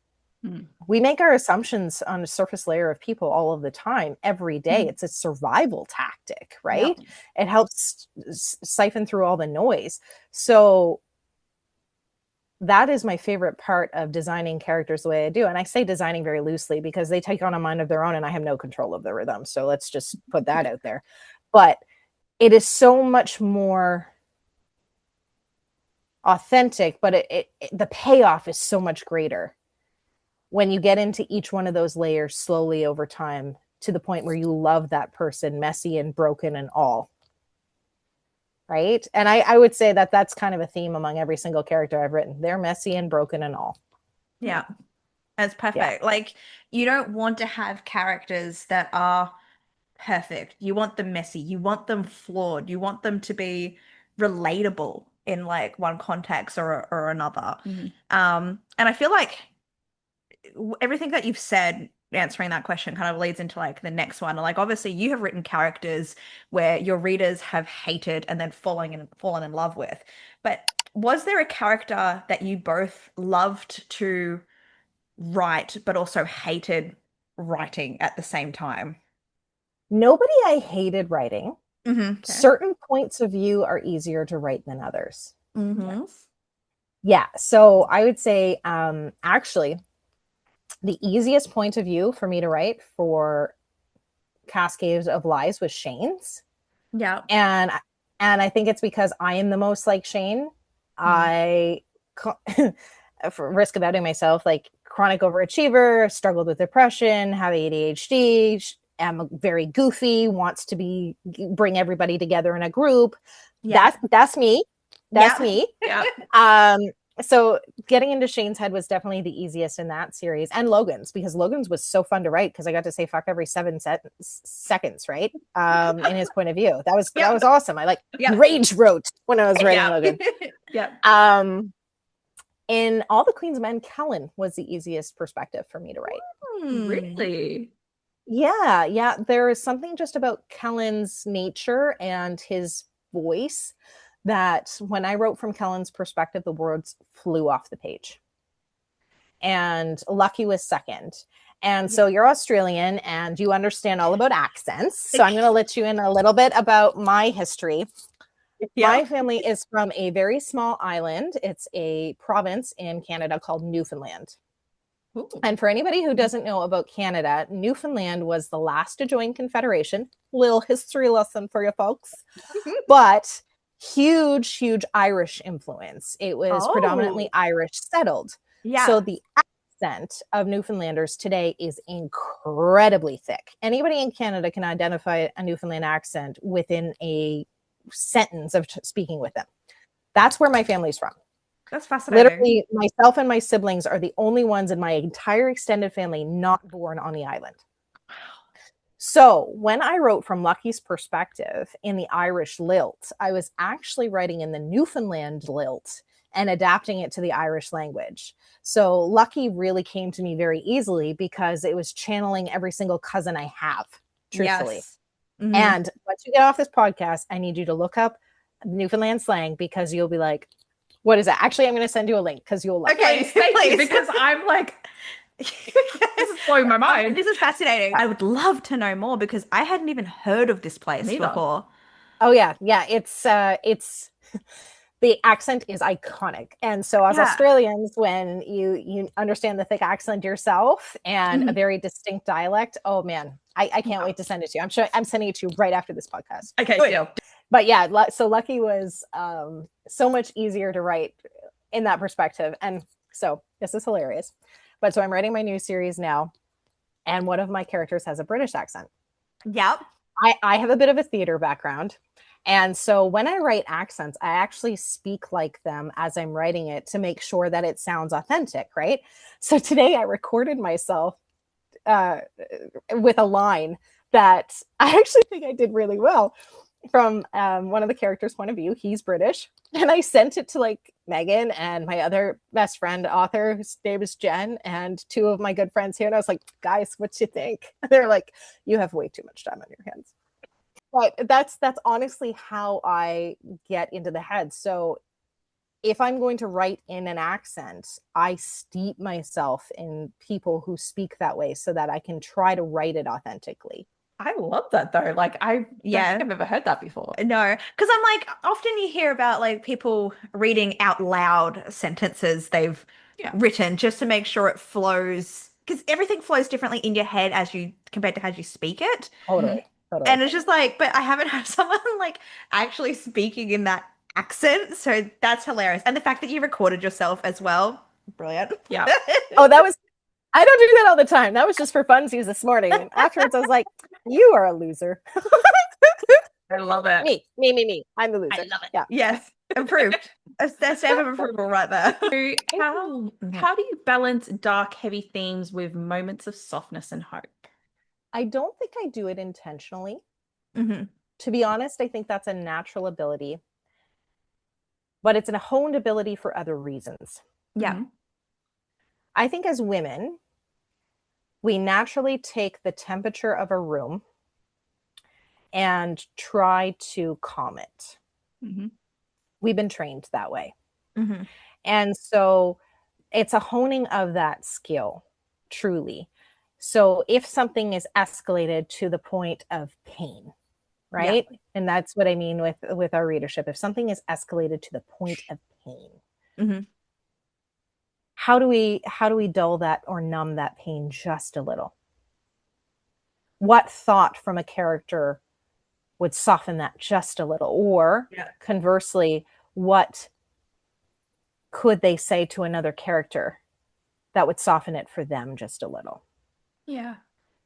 We make our assumptions on a surface layer of people all of the time, every day. It's a survival tactic, right? It helps siphon through all the noise. So that is my favorite part of designing characters the way I do. And I say designing very loosely, because they take on a mind of their own, and I have no control of the rhythm. So let's just put that out there. But it is so much more authentic, but the payoff is so much greater when you get into each one of those layers slowly over time, to the point where you love that person, messy and broken and all. Right? And I would say that that's kind of a theme among every single character I've written. They're messy and broken and all. Yeah. That's perfect. Like, you don't want to have characters that are perfect. You want them messy. You want them flawed. You want them to be relatable in like one context or another. And I feel like everything that you've said answering that question kind of leads into like the next one. Like, obviously you have written characters where your readers have hated and then fallen in love with. But was there a character that you both loved to write but also hated writing at the same time? Nobody I hated writing. Okay. Certain points of view are easier to write than others. Yes. So I would say, actually, the easiest point of view for me to write for Cascades of Lies was Shane's. Yeah. And I think it's because I am the most like Shane. I, for risk of outing myself, like, chronic overachiever, struggled with depression, have ADHD, am very goofy, wants to bring everybody together in a group. That's me. That's me. So getting into Shane's head was definitely the easiest in that series, and Logan's, because Logan's was so fun to write, because I got to say fuck every 7 seconds, right? In his point of view. That was awesome. I rage wrote when I was writing Logan. In All the Queen's Men, Kellen was the easiest perspective for me to write. Really? Yeah. There is something just about Kellen's nature and his voice that when I wrote from Kellen's perspective, the words flew off the page. And Lucky was second. And so you're Australian and you understand all about accents. So I'm going to let you in a little bit about my history. My family is from a very small island. It's a province in Canada called Newfoundland. Ooh. And for anybody who doesn't know about Canada, Newfoundland was the last to join Confederation. Little history lesson for you folks. But huge Irish influence. It was predominantly Irish settled. So the accent of Newfoundlanders today is incredibly thick. Anybody in Canada can identify a Newfoundland accent within a sentence of speaking with them. That's where my family's from. That's fascinating. Literally, myself and my siblings are the only ones in my entire extended family not born on the island. So when I wrote from Lucky's perspective in the Irish lilt, I was actually writing in the Newfoundland lilt and adapting it to the Irish language. So Lucky really came to me very easily because it was channeling every single cousin I have, truthfully. And once you get off this podcast, I need you to look up Newfoundland slang, because you'll be like, What is that? Actually, I'm going to send you a link because you'll love it. Please, thank you, please. because I'm like, this is blowing my mind. This is fascinating. I would love to know more because I hadn't even heard of this place Neither. before. Oh yeah, yeah. It's the accent is iconic, and so as Yeah. Australians, when you understand the thick accent yourself and a very distinct dialect, oh man, I can't wait to send it to you. I'm sure I'm sending it to you right after this podcast. Okay, deal. But yeah, so Lucky was so much easier to write in that perspective, and so this is hilarious. But so I'm writing my new series now, and one of my characters has a British accent. Yep. I have a bit of a theater background. And so when I write accents, I actually speak like them as I'm writing it to make sure that it sounds authentic, right? So today I recorded myself with a line that I actually think I did really well from one of the characters' point of view. He's British. And I sent it to like Megan and my other best friend author, whose name is Jen, and two of my good friends here. And I was like, guys, what you think? And they're like, you have way too much time on your hands. But that's honestly how I get into the head. So if I'm going to write in an accent, I steep myself in people who speak that way so that I can try to write it authentically. I love that though. Like I don't Yeah. think I've ever heard that before. No, because I'm like, often you hear about like people reading out loud sentences they've written just to make sure it flows, because everything flows differently in your head as you compared to how you speak it. Totally. And it's just like, but I haven't heard someone like actually speaking in that accent. So that's hilarious. And the fact that you recorded yourself as well, brilliant. Yeah. Oh, I don't do that all the time. That was just for funsies this morning. And afterwards, I was like, you are a loser. I love it. Me. I'm the loser. I love it. Yeah. Yes. Approved. A stamp of approval right there. So how do you balance dark, heavy themes with moments of softness and hope? I don't think I do it intentionally. Mm-hmm. To be honest, I think that's a natural ability, but it's a honed ability for other reasons. Yeah. Mm-hmm. I think as women, we naturally take the temperature of a room and try to calm it. Mm-hmm. We've been trained that way. Mm-hmm. And so it's a honing of that skill, truly. So if something is escalated to the point of pain, right? Yeah. And that's what I mean with our readership. If something is escalated to the point of pain, mm-hmm. how do we dull that or numb that pain just a little? What thought from a character would soften that just a little? Or conversely, what could they say to another character that would soften it for them just a little? Yeah.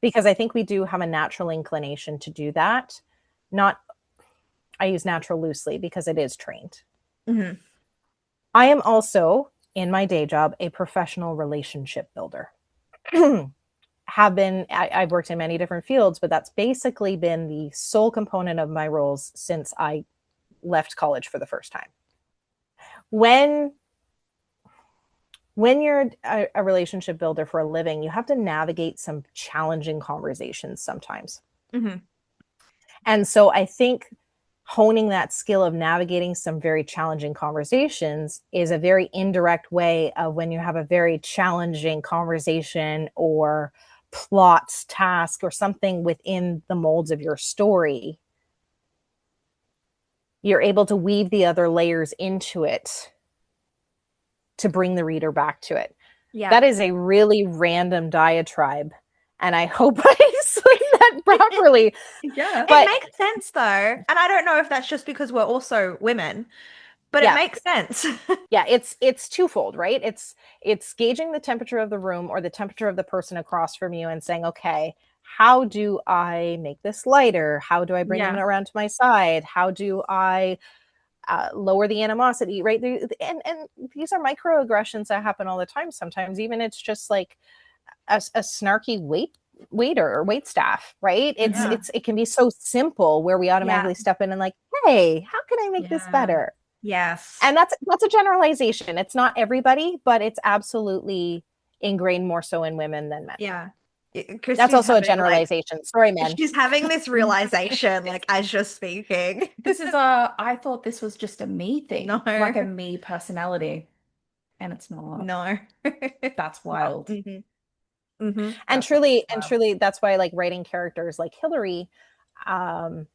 Because I think we do have a natural inclination to do that. I use natural loosely because it is trained. Mm-hmm. I am also, in my day job, a professional relationship builder. I've worked in many different fields, but that's basically been the sole component of my roles since I left college for the first time. When you're a relationship builder for a living, you have to navigate some challenging conversations sometimes. Mm-hmm. And so I think honing that skill of navigating some very challenging conversations is a very indirect way of when you have a very challenging conversation or plot, task, or something within the molds of your story, you're able to weave the other layers into it to bring the reader back to it. Yeah. That is a really random diatribe, and I hope I sling that properly. Yeah. But it makes sense though. And I don't know if that's just because we're also women, but it makes sense. Yeah, it's twofold, right? It's gauging the temperature of the room or the temperature of the person across from you and saying, okay, how do I make this lighter? How do I bring them around to my side? How do I lower the animosity, right? And these are microaggressions that happen all the time. Sometimes even it's just like a snarky waiter or wait staff, right? It can be so simple where we automatically step in and like, hey, how can I make this better? Yes. And that's a generalization. It's not everybody, but it's absolutely ingrained more so in women than men. Yeah. That's Christy's also a having like generalization. Sorry, men. she's having this realization like as you're speaking. I thought this was just a me thing, No. like a me personality, and it's not. No. That's wild. hmm hmm And That's absolutely and wild. truly, that's why like writing characters like Hillary um,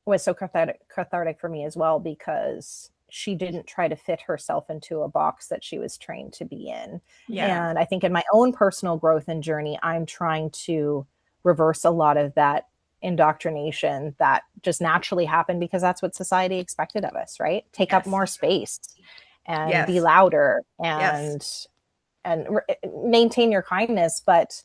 was so cathartic for me as well, because she didn't try to fit herself into a box that she was trained to be in. Yeah. And I think in my own personal growth and journey, I'm trying to reverse a lot of that indoctrination that just naturally happened because that's what society expected of us, right? Take up Yes. more space and be Yes. louder Yes. and maintain your kindness, but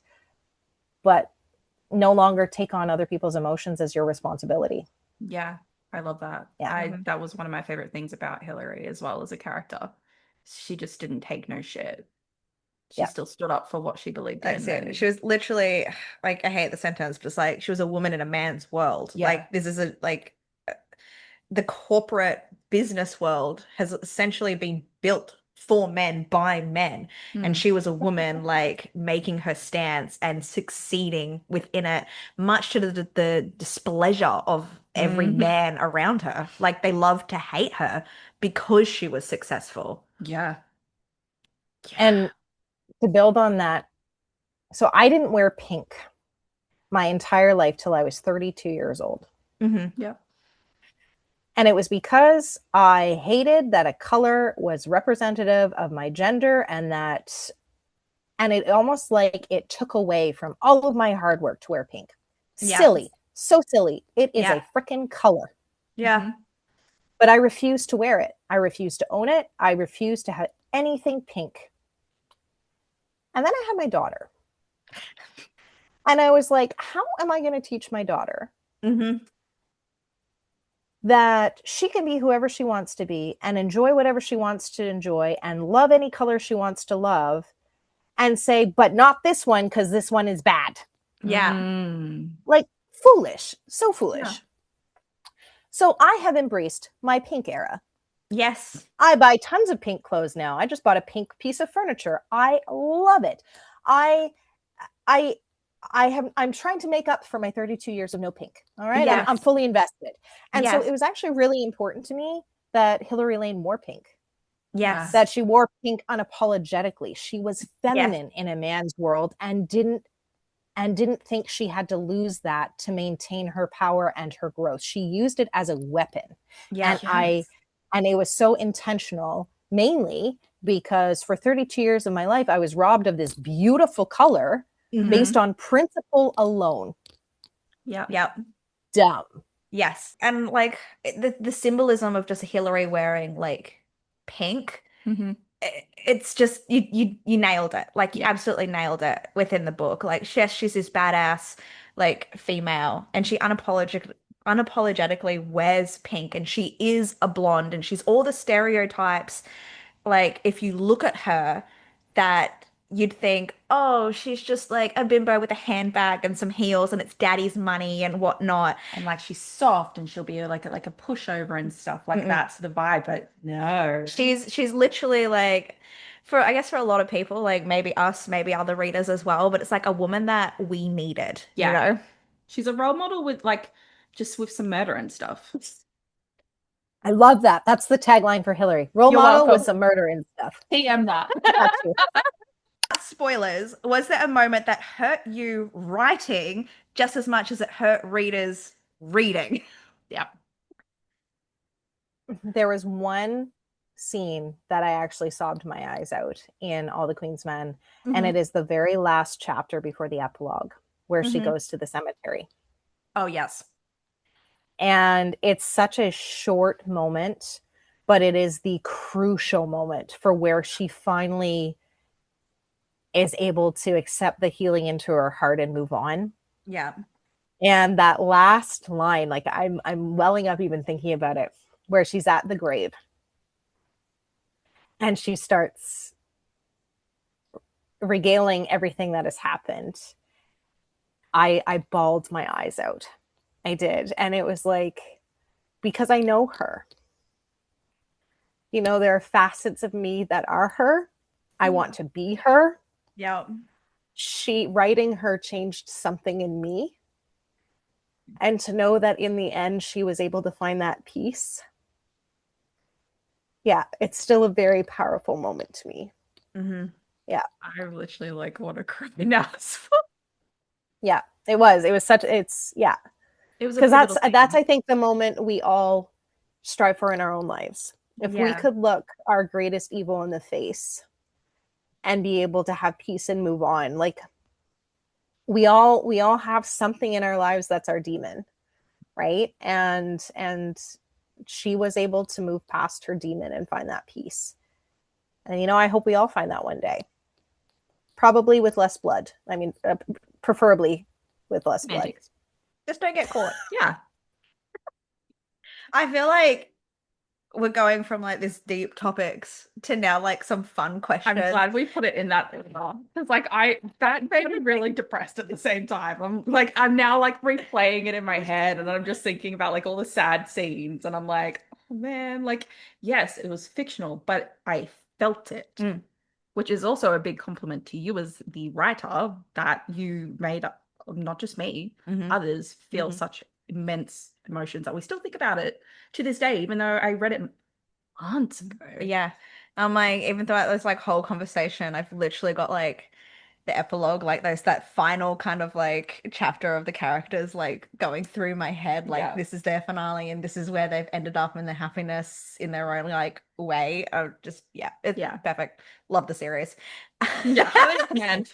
no longer take on other people's emotions as your responsibility. Yeah, I love that. Yeah. Mhm. That was one of my favorite things about Hillary as well as a character. She just didn't take no shit. She Yeah. still stood up for what she believed That's in, it. She and was literally like I hate the sentence, but it's like she was a woman in a man's world. yeah. Like this is a like the corporate business world has essentially been built for men by men. And Mm. she was a woman like making her stance and succeeding within it, much to the displeasure of every Mhm. man around her. Like they loved to hate her because she was successful. Yeah. Yeah. And to build on that, so I didn't wear pink my entire life till I was 32 years old. hmm Yeah. And it was because I hated that a color was representative of my gender and it almost like it took away from all of my hard work to wear pink. Yeah. Silly, so silly. It is Yeah. a freaking color. Yeah. Mhm. But I refuse to wear it. I refuse to own it. I refuse to have anything pink. And then I had my daughter. And I was like, how am I going to teach my daughter hmm that she can be whoever she wants to be and enjoy whatever she wants to enjoy and love any color she wants to love and say, but not this one because this one is bad? Yeah. Mm. Like, foolish. So Yeah. foolish. So I have embraced my pink era. Yes. I buy tons of pink clothes now. I just bought a pink piece of furniture. I love it. I I I'm trying to make up for my 32 years of no pink. All right. I'm Yes. fully invested. And so Yes. it was actually really important to me that Hillary Lane wore pink, Yeah. Yes. that she wore pink unapologetically. She was Yes. feminine in a man's world and didn't think she had to lose that to maintain her power and her growth. She used it as a weapon. Yeah. And Yes. it was so intentional, mainly because for 32 years of my life, I was robbed of this beautiful color hmm based on principle alone. Yeah. Yep. Dumb. Yes. And like the symbolism of just Hillary wearing like pink, Hmm. it's just you nailed it. Like you Yeah. absolutely nailed it within the book. Like yes, she's this badass like female and she unapologetically wears pink and she is a blonde and she's all the stereotypes like if you look at her that you'd think, oh, she's just like a bimbo with a handbag and some heels and it's daddy's money and whatnot. And like she's soft and she'll be like a pushover and stuff. Like Mm-mm. that's the vibe, but no. She's literally like for I guess for a lot of people, like maybe us, maybe other readers as well, but it's like a woman that we needed, you Yeah. know? She's a role model with like just with some murder and stuff. I love that. That's the tagline for Hillary. Role You're model with welcome. some murder and stuff. PM that. Got you. Spoilers, was there a moment that hurt you writing just as much as it hurt readers reading? Yeah. There was one scene that I actually sobbed my eyes out in All the Queen's Men, and hmm it is the very last chapter before the epilogue where she hmm goes to the cemetery. Oh, yes. And it's such a short moment, but it is the crucial moment for where she finally is able to accept the healing into her heart and move on. Yeah. And that last line, like I'm welling up even thinking about it, where she's at the grave and she starts regaling everything that has happened. I bawled my eyes out. I did. And it was like, because I know her. You know, there are facets of me that are her. I want to be her. Yeah. writing her changed something in me. And to know that in the end, she was able to find that peace. Yeah, it's still a very powerful moment to me. Mm-hmm. Yeah. I literally like want to cry now. Yeah, it was. It was such, it's, yeah. It was a Because pivotal thing. that's, I think, the moment we all strive for in our own lives. If we Yeah. could look our greatest evil in the face and be able to have peace and move on, like we all have something in our lives that's our demon, right? And she was able to move past her demon and find that peace. And, you know, I hope we all find that one day. Probably with less blood. I mean, preferably with less blood. Semantics. Just don't get caught. Yeah. I feel like we're going from like this deep topics to now like some fun questions. I'm glad we put it in that order. Because like that made me really depressed at the same time. I'm now like replaying it in my head and I'm just thinking about like all the sad scenes and I'm like, oh man, like yes, it was fictional, but I felt it. Mm. Which is also a big compliment to you as the writer that you made not just me, Mhm. others feel Mhm. such immense emotions that we still think about it to this day, even though I read it months ago. Yeah. I'm like, even throughout this like whole conversation, I've literally got like the epilogue, like that final kind of like chapter of the characters like going through my head, like Yeah. this is their finale and this is where they've ended up in their happiness in their own like way. Just it's perfect. Love the series. Yeah, man.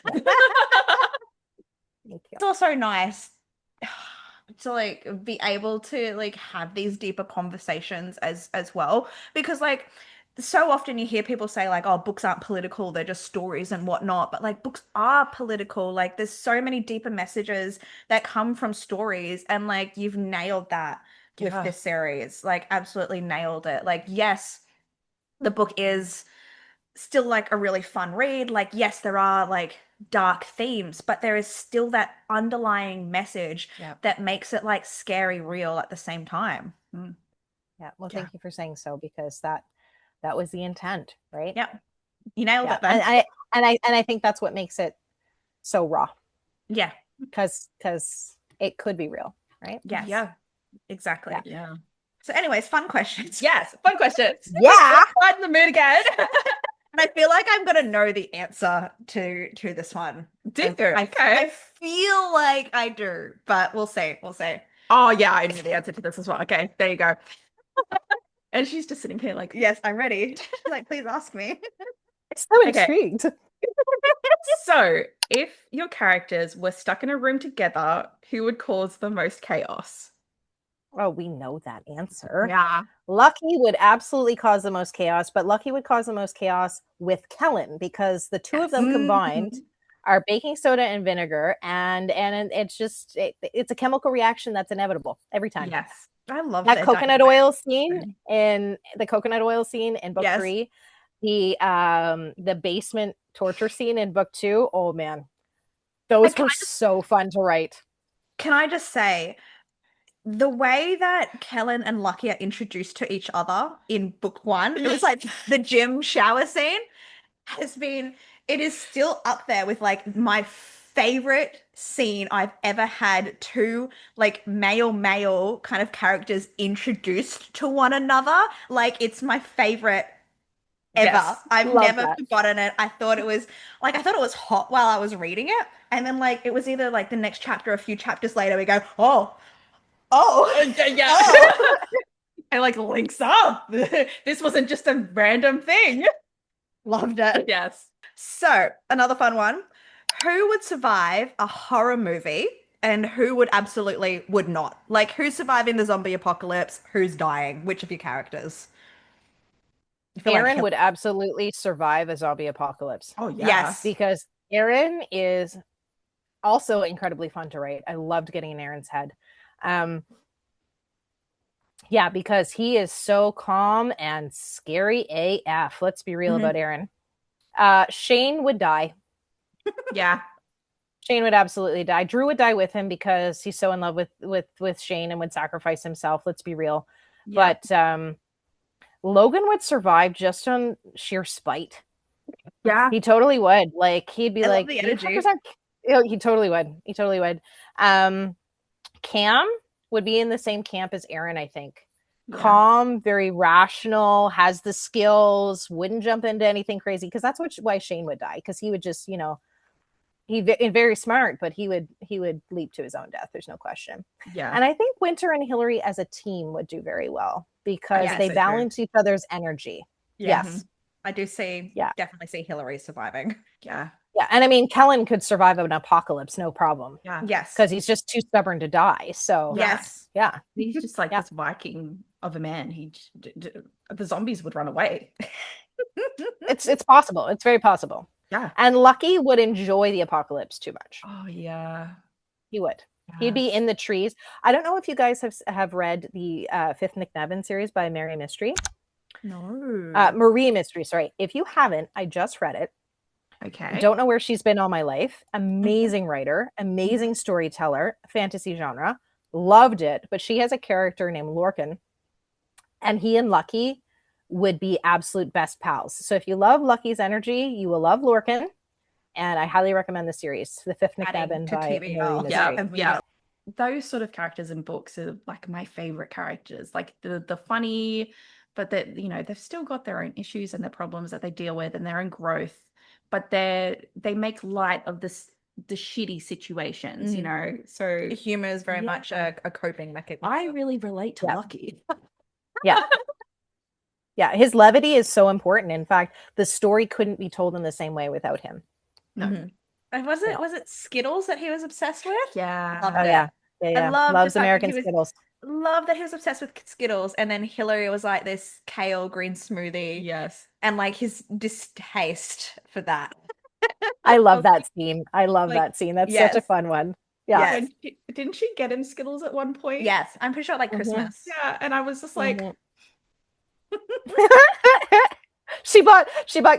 Thank you. It's also nice to like be able to like have these deeper conversations as well, because like so often you hear people say like, oh, books aren't political, they're just stories and whatnot, but like books are political. Like there's so many deeper messages that come from stories, and like you've nailed that with Yeah. this series, like absolutely nailed it. Like yes, the book is still like a really fun read. Like, yes, there are like dark themes, but there is still that underlying message that makes it like scary real at the same time. Mm. Yeah. Well, thank you for saying so, because that was the intent, right? Yep. You nailed it And then. I think that's what makes it so raw. Yeah. Because it could be real, right? Yes. Yeah. Exactly. Yeah. So anyways, fun questions. Yes, fun questions. Yeah. Right in the mood again. And I feel like I'm gonna know the answer to this one. Okay. I feel like I do, but we'll see. We'll see. Oh yeah, I knew the answer to this as well. Okay, there you go. And she's just sitting here like, Yes, I'm ready. Like, please ask me. So Okay. intrigued. So, if your characters were stuck in a room together, who would cause the most chaos? Oh, we know that answer. Yeah. Lucky would absolutely cause the most chaos, but Lucky would cause the most chaos with Kellen, because the two of them combined are baking soda and vinegar, and it's just it's a chemical reaction that's inevitable every time. Yes. I love that their coconut dynamic. oil scene in book 3, the basement torture scene in book 2. Oh man, those were so fun to write. Can I just say, the way that Kellen and Lucky are introduced to each other in book 1, it was like the gym shower scene it is still up there with like my favorite scene I've ever had, two like male kind of characters introduced to one another. Like it's my favorite ever. Yes, I've never forgotten it. I thought it was hot while I was reading it. And then like it was either like the next chapter or a few chapters later we go, oh, yeah. oh. And like links up. This wasn't just a random thing. Loved it. Yes. So, another fun one. Who would survive a horror movie and who would not? Like, who's surviving the zombie apocalypse? Who's dying? Which of your characters? Aaron would absolutely survive a zombie apocalypse. Oh, yeah. Yes. Because Aaron is also incredibly fun to write. I loved getting in Aaron's head. Yeah, because he is so calm and scary AF. Let's be real about Aaron. Shane would die. Yeah. Shane would absolutely die. Drew would die with him because he's so in love with Shane and would sacrifice himself. Let's be real. Yeah. But Logan would survive just on sheer spite. Yeah. He totally would. Like he'd be I love like, the "You energy. fuckers aren't." He totally would. He totally would. Cam would be in the same camp as Aaron, I think. Yeah. Calm, very rational, has the skills, wouldn't jump into anything crazy, because that's why Shane would die, because he would just, he very smart, but he would leap to his own death. There's no question. Yeah. And I think Winter and Hillary as a team would do very well because Yeah, they so true. balance each other's energy. Yeah. Yes. I do definitely see Hillary surviving. Yeah. Yeah. And I mean, Kellen could survive an apocalypse, no problem. Yeah. Yes. Because he's just too stubborn to die. So Yes. yeah. He's just like this Viking of a man. The zombies would run away. It's possible. It's very possible. Yeah. And Lucky would enjoy the apocalypse too much. Oh yeah. He would. He'd be in the trees. I don't know if you guys have read the fifth Nick Nevin series by Mary Mystery. No. Marie Mystery, sorry. If you haven't, I just read it. Okay. Don't know where she's been all my life. Amazing writer, amazing storyteller, fantasy genre. Loved it. But she has a character named Lorcan, and he and Lucky would be absolute best pals. So if you love Lucky's energy, you will love Lorcan. And I highly recommend the series, The Fifth Nick Nevin by Mary Mystery. Yeah. Those sort of characters in books are like my favorite characters. Like the funny, but that they've still got their own issues and their problems that they deal with and their own growth. But they make light of the shitty situations, So humor is very much a coping mechanism. I really relate to Lucky. Yeah. Yeah, his levity is so important. In fact, the story couldn't be told in the same way without him. No. And was it Skittles that he was obsessed with? Yeah. Loved Oh it. yeah. I love loves American Skittles. Love that he was obsessed with Skittles, and then Hillary was like this kale green smoothie. Yes. And like his distaste for that. I love that scene. I love that scene. That's such a fun one. Yeah. Yes. Didn't she get him Skittles at one point? Yes. I'm pretty sure like Christmas. Yeah. And I was just like, she bought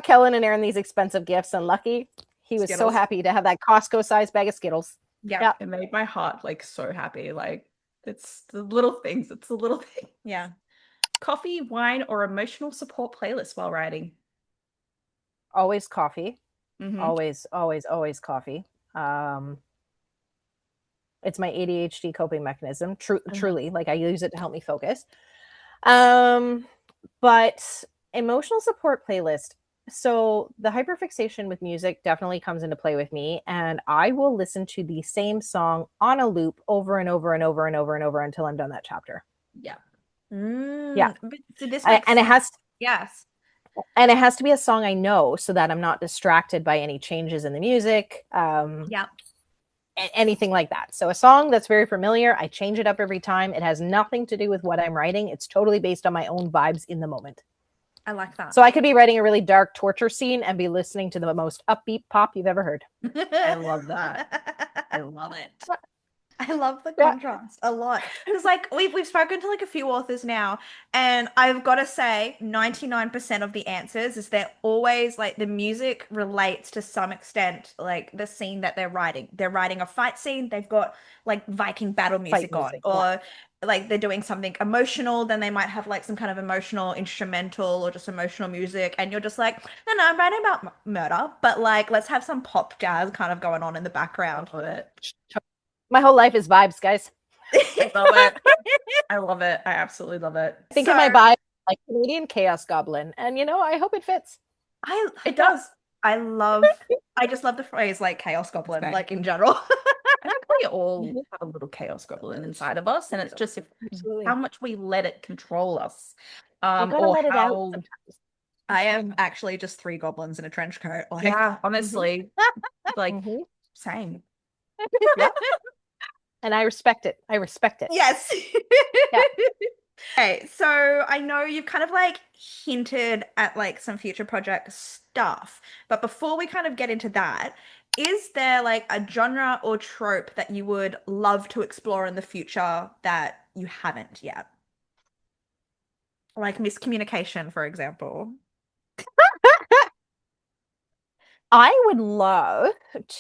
Kellen and Aaron these expensive gifts, and Lucky, he was so happy to have that Costco-sized bag of Skittles. Yeah. It made my heart like so happy. Like it's the little things. It's the little thing. Yeah. Coffee, wine, or emotional support playlist while writing? Always coffee. Mm-hmm. Always coffee. It's my ADHD coping mechanism. Truly, like I use it to help me focus. But emotional support playlist. So the hyperfixation with music definitely comes into play with me, and I will listen to the same song on a loop over and over and over and over and over until I'm done that chapter. Yeah. Yeah. So this and it has yes. And it has to be a song I know so that I'm not distracted by any changes in the music. Anything like that. So a song that's very familiar, I change it up every time. It has nothing to do with what I'm writing. It's totally based on my own vibes in the moment. I like that. So I could be writing a really dark torture scene and be listening to the most upbeat pop you've ever heard. I love that. I love it. I love the contrast a lot. Because like we've spoken to like a few authors now, and I've got to say 99% of the answers is they're always like the music relates to some extent like the scene that they're writing. They're writing a fight scene, they've got like Viking battle music on, or like they're doing something emotional, then they might have like some kind of emotional instrumental or just emotional music, and you're just like, no, I'm writing about murder, but like let's have some pop jazz kind of going on in the background of it. My whole life is vibes, guys. I love it. I love it. I absolutely love it. Think of my vibe like Canadian Chaos Goblin, and I hope it fits. It does. I just love the phrase like Chaos Goblin, like in general. I think we all have a little Chaos Goblin inside of us, and it's just how much we let it control us. You gotta let it out sometimes. I am actually just 3 goblins in a trench coat. Like, yeah, honestly, like same. Yeah. And I respect it. Yes. Okay, so I know you've kind of like hinted at like some future project stuff, but before we kind of get into that, is there like a genre or trope that you would love to explore in the future that you haven't yet? Like miscommunication, for example. I would love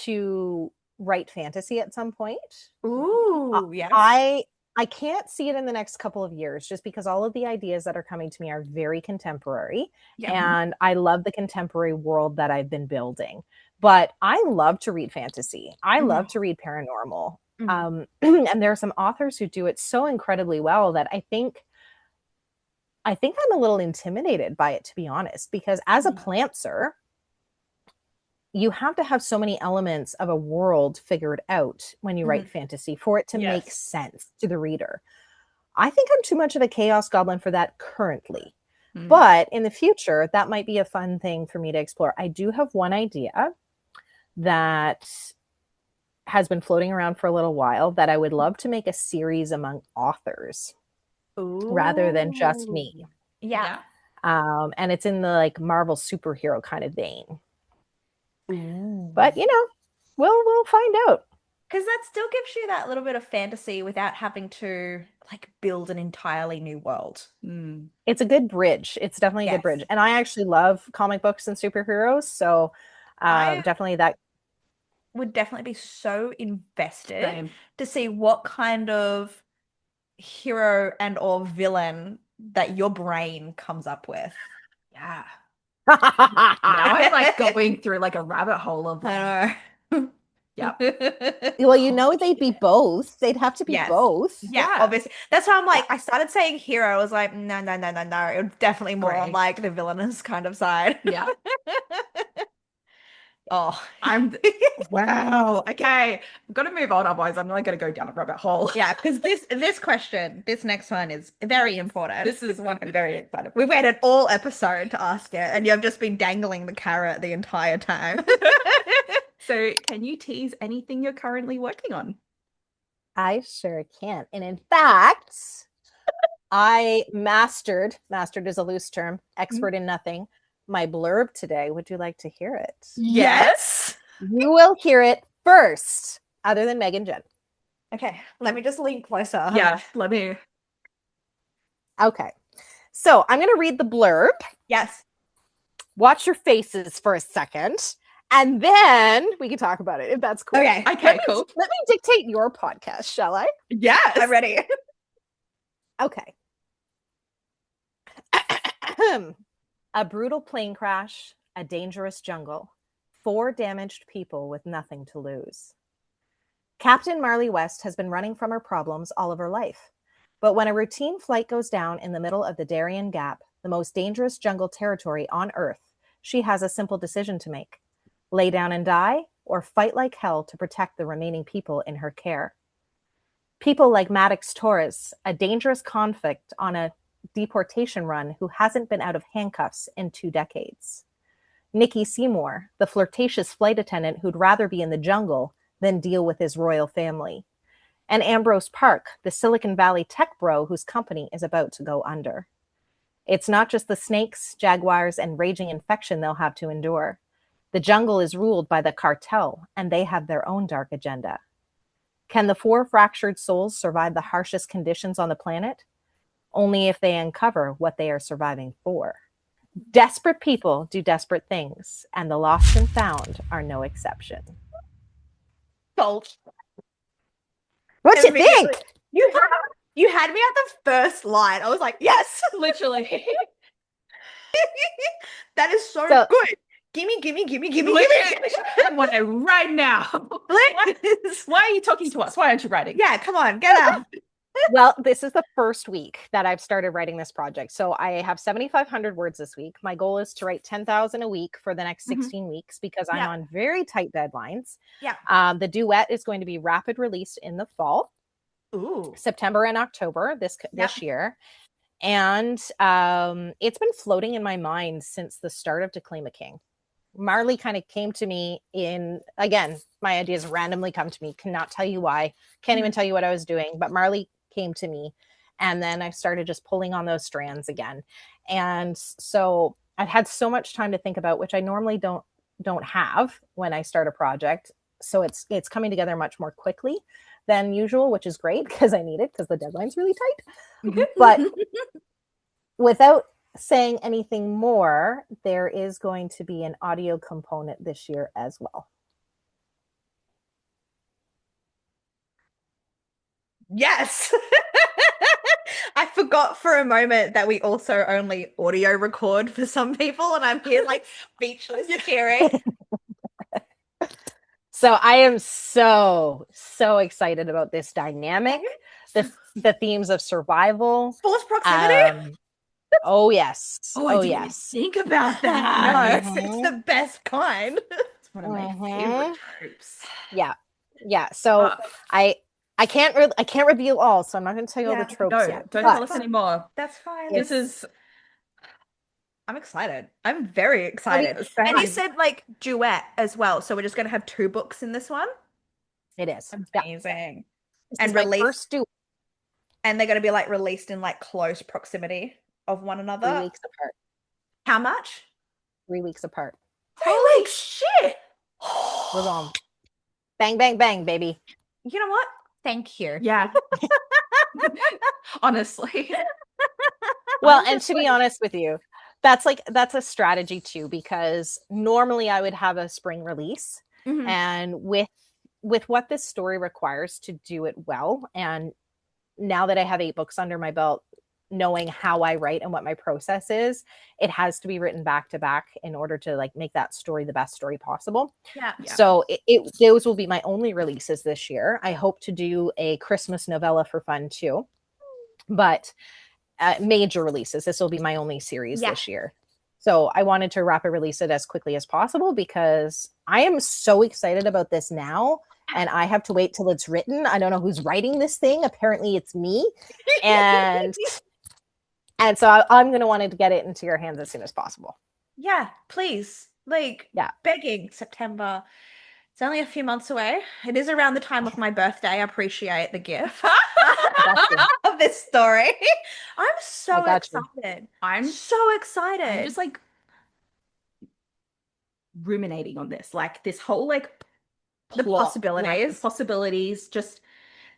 to write fantasy at some point. Ooh, yes. I can't see it in the next couple of years just because all of the ideas that are coming to me are very contemporary. Yeah. And I love the contemporary world that I've been building. But I love to read fantasy. I love to read paranormal. And there are some authors who do it so incredibly well that I think I'm a little intimidated by it, to be honest, because as a plantser, you have to have so many elements of a world figured out when you write fantasy for it to make sense to the reader. I think I'm too much of a chaos goblin for that currently. But in the future, that might be a fun thing for me to explore. I do have one idea that has been floating around for a little while that I would love to make a series among authors rather than just me. Yeah. And it's in the like Marvel superhero kind of vein. Ooh. But you know, we'll find out. Because that still gives you that little bit of fantasy without having to like build an entirely new world. It's a good bridge. It's definitely a good bridge. And I actually love comic books and superheroes. So definitely that would definitely be so invested to see what kind of hero and or villain that your brain comes up with. Yeah. Now I'm like going through like a rabbit hole of I know. Yep. Well, you know, they'd be both. They'd have to be both. Yeah, obviously. That's why I'm like, I started saying hero. I was like, no. It was definitely more on like the villainous kind of side. Yeah. Oh, wow. Okay. I've got to move on, otherwise I'm not going to go down a rabbit hole. Yeah, because this question, this next one is very important. This is one I'm very excited for. We've waited all episode to ask it, and you've just been dangling the carrot the entire time. So, can you tease anything you're currently working on? I sure can. And in fact, I mastered is a loose term, expert in nothing, my blurb today. Would you like to hear it? Yes. You will hear it first, other than Meg and Jen. Okay, let me just lean closer. Yeah, let me. Okay. So I'm going to read the blurb. Yes. Watch your faces for a second. And then we can talk about it if that's cool. Okay, cool. Let me dictate your podcast, shall I? Yes. I'm ready. Okay. A brutal plane crash, a dangerous jungle, 4 damaged people with nothing to lose. Captain Marley West has been running from her problems all of her life. But when a routine flight goes down in the middle of the Darien Gap, the most dangerous jungle territory on Earth, she has a simple decision to make. Lay down and die, or fight like hell to protect the remaining people in her care. People like Maddox Torres, a dangerous convict on a deportation run who hasn't been out of handcuffs in 2 decades. Nicky Seymour, the flirtatious flight attendant who'd rather be in the jungle than deal with his royal family. And Ambrose Park, the Silicon Valley tech bro whose company is about to go under. It's not just the snakes, jaguars, and raging infection they'll have to endure. The jungle is ruled by the cartel, and they have their own dark agenda. Can the 4 fractured souls survive the harshest conditions on the planet? Only if they uncover what they are surviving for. Desperate people do desperate things, and the lost and found are no exception. Sold. What you think? You had me at the first line. I was like, yes, literally. That is so good. Gimme. I want it right now. Why are you talking to us? Why aren't you writing? Yeah, come on, get out. Well, this is the first week that I've started writing this project. So I have 7,500 words this week. My goal is to write 10,000 a week for the next 16 weeks because I'm on very tight deadlines. Yeah. The duet is going to be rapid released in the fall. Ooh. September and October this year. And it's been floating in my mind since the start of To Claim a King. Marley kind of came to me again, my ideas randomly come to me. Cannot tell you why. Can't even tell you what I was doing. But Marley came to me. And then I started just pulling on those strands again. And so I've had so much time to think about, which I normally don't have when I start a project. So it's coming together much more quickly than usual, which is great because I need it because the deadline's really tight. But without saying anything more, there is going to be an audio component this year as well. Yes. I forgot for a moment that we also only audio record for some people, and I'm here like speechless cheering. So I am so excited about this dynamic, the themes of survival. Forced proximity? Oh yes. Oh, I Oh didn't even yes. think about I that. know. It's the best kind. It's one of my favorite tropes. Yeah. Yeah. So Uh, I I can't reveal all, so I'm not going to tell you all the Yeah, tropes no, yet. don't tell But us anymore. that's fine. This it's is I'm excited. I'm very it'll be excited. And you fun. said like duet as well. So we're just going to have two books in this one. It is. Yeah. Amazing. This And is my released, first duet, and they're going to be like released in like close proximity of one 3 another. weeks apart. How much? 3 weeks apart. Holy shit. We're going bang, bang, bang, baby. You know what? Thank you. yeah. Honestly. Well, I'm and just to be like, honest with you, that's a strategy too, because normally I would have a spring release. Mhm. And with what this story requires to do it well, and now that I have 8 books under my belt, knowing how I write and what my process is, it has to be written back to back in order to like make that story the best story possible. Yeah. Yeah. So those will be my only releases this year. I hope to do a Christmas novella for fun too, but major releases. This will be my only series Yeah. this year. So I wanted to rapid release it as quickly as possible because I am so excited about this now. And I have to wait till it's written. I don't know who's writing this thing. Apparently it's me. And so I'm going to want to get it into your hands as soon as possible. Yeah, please. Like, Yeah. begging September. It's only a few months away. It is around the time of my birthday. I appreciate the gift got you. of this story. I'm I so got you. excited. I'm So excited. I'm just like ruminating on this. Like this whole like The plot, possibilities. like, the possibilities, just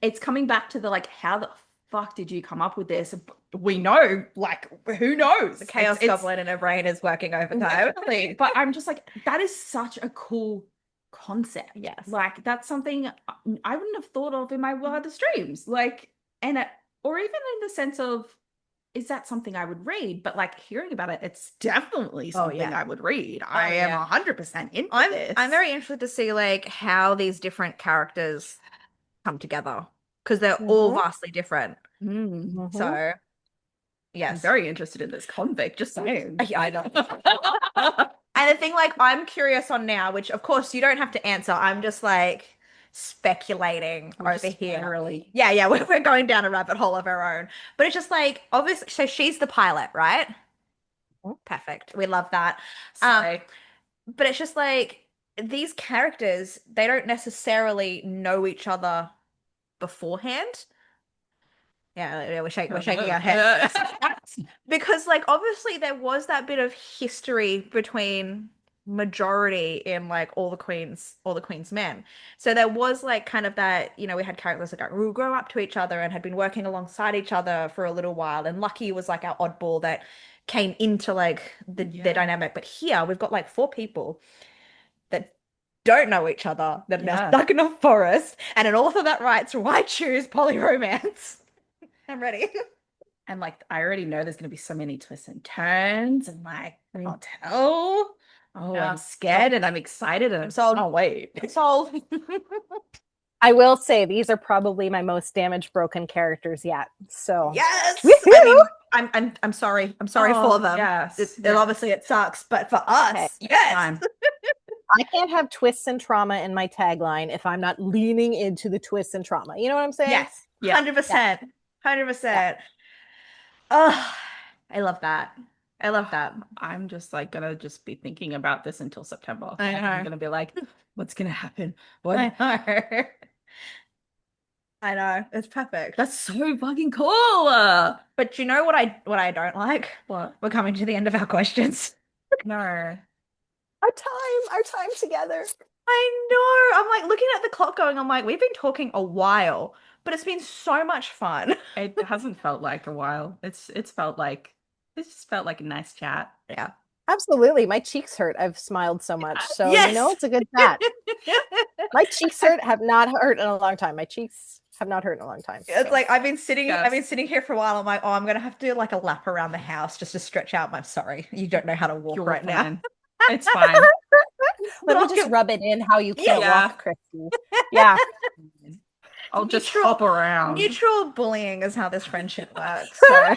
it's coming back to the like, how the fuck did you come up with this? We know, like, who knows? The Chaos It's- Goblin in her brain is working overtime. Literally. But I'm just like, that is such a cool concept. Yes. Like, that's something I wouldn't have thought of in my wildest dreams. Like, and or even in the sense of, is that something I would read? But like hearing about it, it's definitely something yeah. I would read. I am yeah. 100% into this. I'm very interested to see like how these different characters come together because they're all vastly different. Mm. So, I'm yes. very interested in this convict, just saying. Yeah, I know. And the thing like I'm curious on now, which of course you don't have to answer. I'm just like speculating over here. Really. Yeah, we're going down a rabbit hole of our own. But it's just like obviously so she's the pilot, right? Perfect. We love that. But it's just like these characters, they don't necessarily know each other beforehand. Yeah, we're shaking our heads. Because like obviously there was that bit of history between majority in like all the queen's men. So there was like kind of that, we had characters that grew up to each other and had been working alongside each other for a little while. And Lucky was like our oddball that came into like their dynamic. But here we've got like 4 people that don't know each other, that are now stuck in a forest, and an author that writes why choose polyromance. I'm ready. And like, I already know there's going to be so many twists and turns, and like, I can't tell. Oh, Yeah. I'm scared and I'm excited and I'm sold. Oh, wait. It's sold. I will say these are probably my most damaged broken characters yet. So Yes. Woo-hoo! I mean, I'm sorry. I'm sorry for them. Yes. Obviously it sucks, but for us, Okay. yes. I can't have twists and trauma in my tagline if I'm not leaning into the twists and trauma. You know what I'm saying? Yes. 100%. 100%. Oh, I love that. I love that. I'm just like gonna just be thinking about this until September. I know. I'm gonna be like, what's gonna happen? What? I know. I know. It's perfect. That's so fucking cool. But you know what I don't like? What? We're coming to the end of our questions. No. Our time together. I know. I'm like looking at the clock going, I'm like, we've been talking a while, but it's been so much fun. It hasn't felt like a while. It's just felt like a nice chat. Yeah. Absolutely. My cheeks hurt. I've smiled so much. So, Yes! it's a good chat. My cheeks have not hurt in a long time. My cheeks Have not heard in a long time. It's So. like I've been sitting Yes. here for a while. I'm like, oh, I'm gonna have to do like a lap around the house just to stretch out my sorry. You don't know how to walk You're right now. fine. It's fine. Let me Like, just rub it in how you can't Yeah. walk, Christy. Yeah. I'll just Neutral- hop around. Mutual bullying is how this friendship works. So I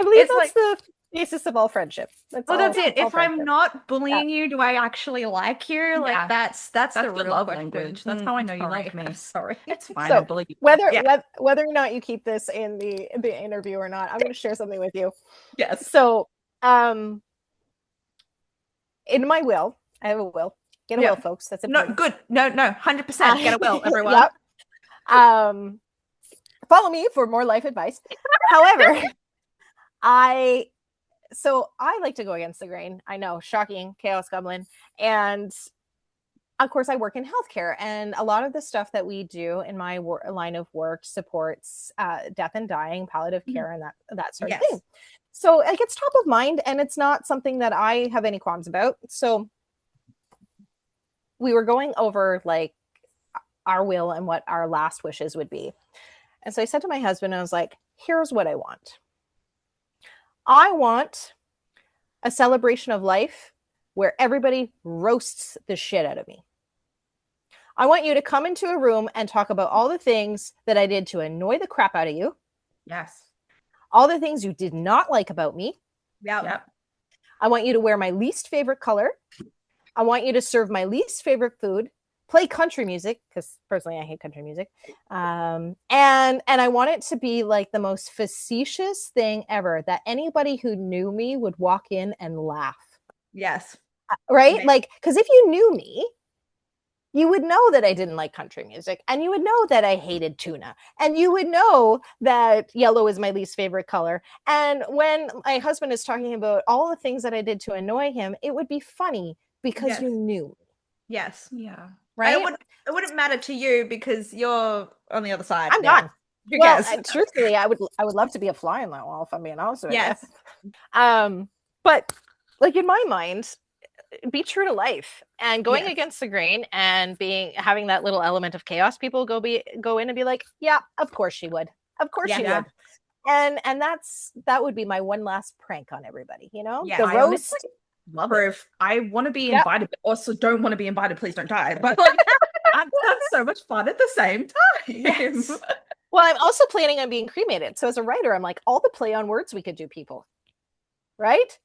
believe it's that's like, the basis of all friendship. well, that's it. All If I'm friendship. not bullying you, do I actually like you? Like Yeah. that's That's the your real love question. language. That's how I know you Sorry. like me. I'm sorry. It's fine. So, I believe you. Whether Yeah. whether or not you keep this in the interview or not, I'm going to share something with you. Yes. So, in my will, I have a will. Get a Yeah. will, folks. That's No, important. good. No, 100%. Get a will, everyone. Yep. Follow me for more life advice. However, I like to go against the grain. I know, shocking, chaos goblin. And of course, I work in healthcare, and a lot of the stuff that we do in my line of work supports death and dying, palliative care, and that sort of thing. So like, it's top of mind, and it's not something that I have any qualms about. So we were going over like our will and what our last wishes would be. And so I said to my husband, I was like, here's what I want. I want a celebration of life where everybody roasts the shit out of me. I want you to come into a room and talk about all the things that I did to annoy the crap out of you, Yes. all the things you did not like about me. Yep. I want you to wear my least favorite color. I want you to serve my least favorite food, play country music, because personally I hate country music. And I want it to be like the most facetious thing ever, that anybody who knew me would walk in and laugh. Yes. Right? Okay. Like, because if you knew me, you would know that I didn't like country music, and you would know that I hated tuna, and you would know that yellow is my least favorite color. And when my husband is talking about all the things that I did to annoy him, it would be funny because Yes. you knew. Yes. Yeah. Right? And it wouldn't matter to you because you're on the other side. I'm now. gone. Who Well, cares? truthfully, I would love to be a fly on that wall, if I'm being honest with Yes. you. But like, in my mind, be true to life, and going Yes. against the grain and having that little element of chaos, people go in and be like, yeah, of course she would. Of course she Yeah. would. And that would be my one last prank on everybody, you know? Yeah, The I roast. honestly love Proof. it. I want to be Yep. invited, but also don't want to be invited. Please don't die. But like, that's so much fun at the same time. Yes. Well, I'm also planning on being cremated. So as a writer, I'm like, all the play on words we could do, people. Right?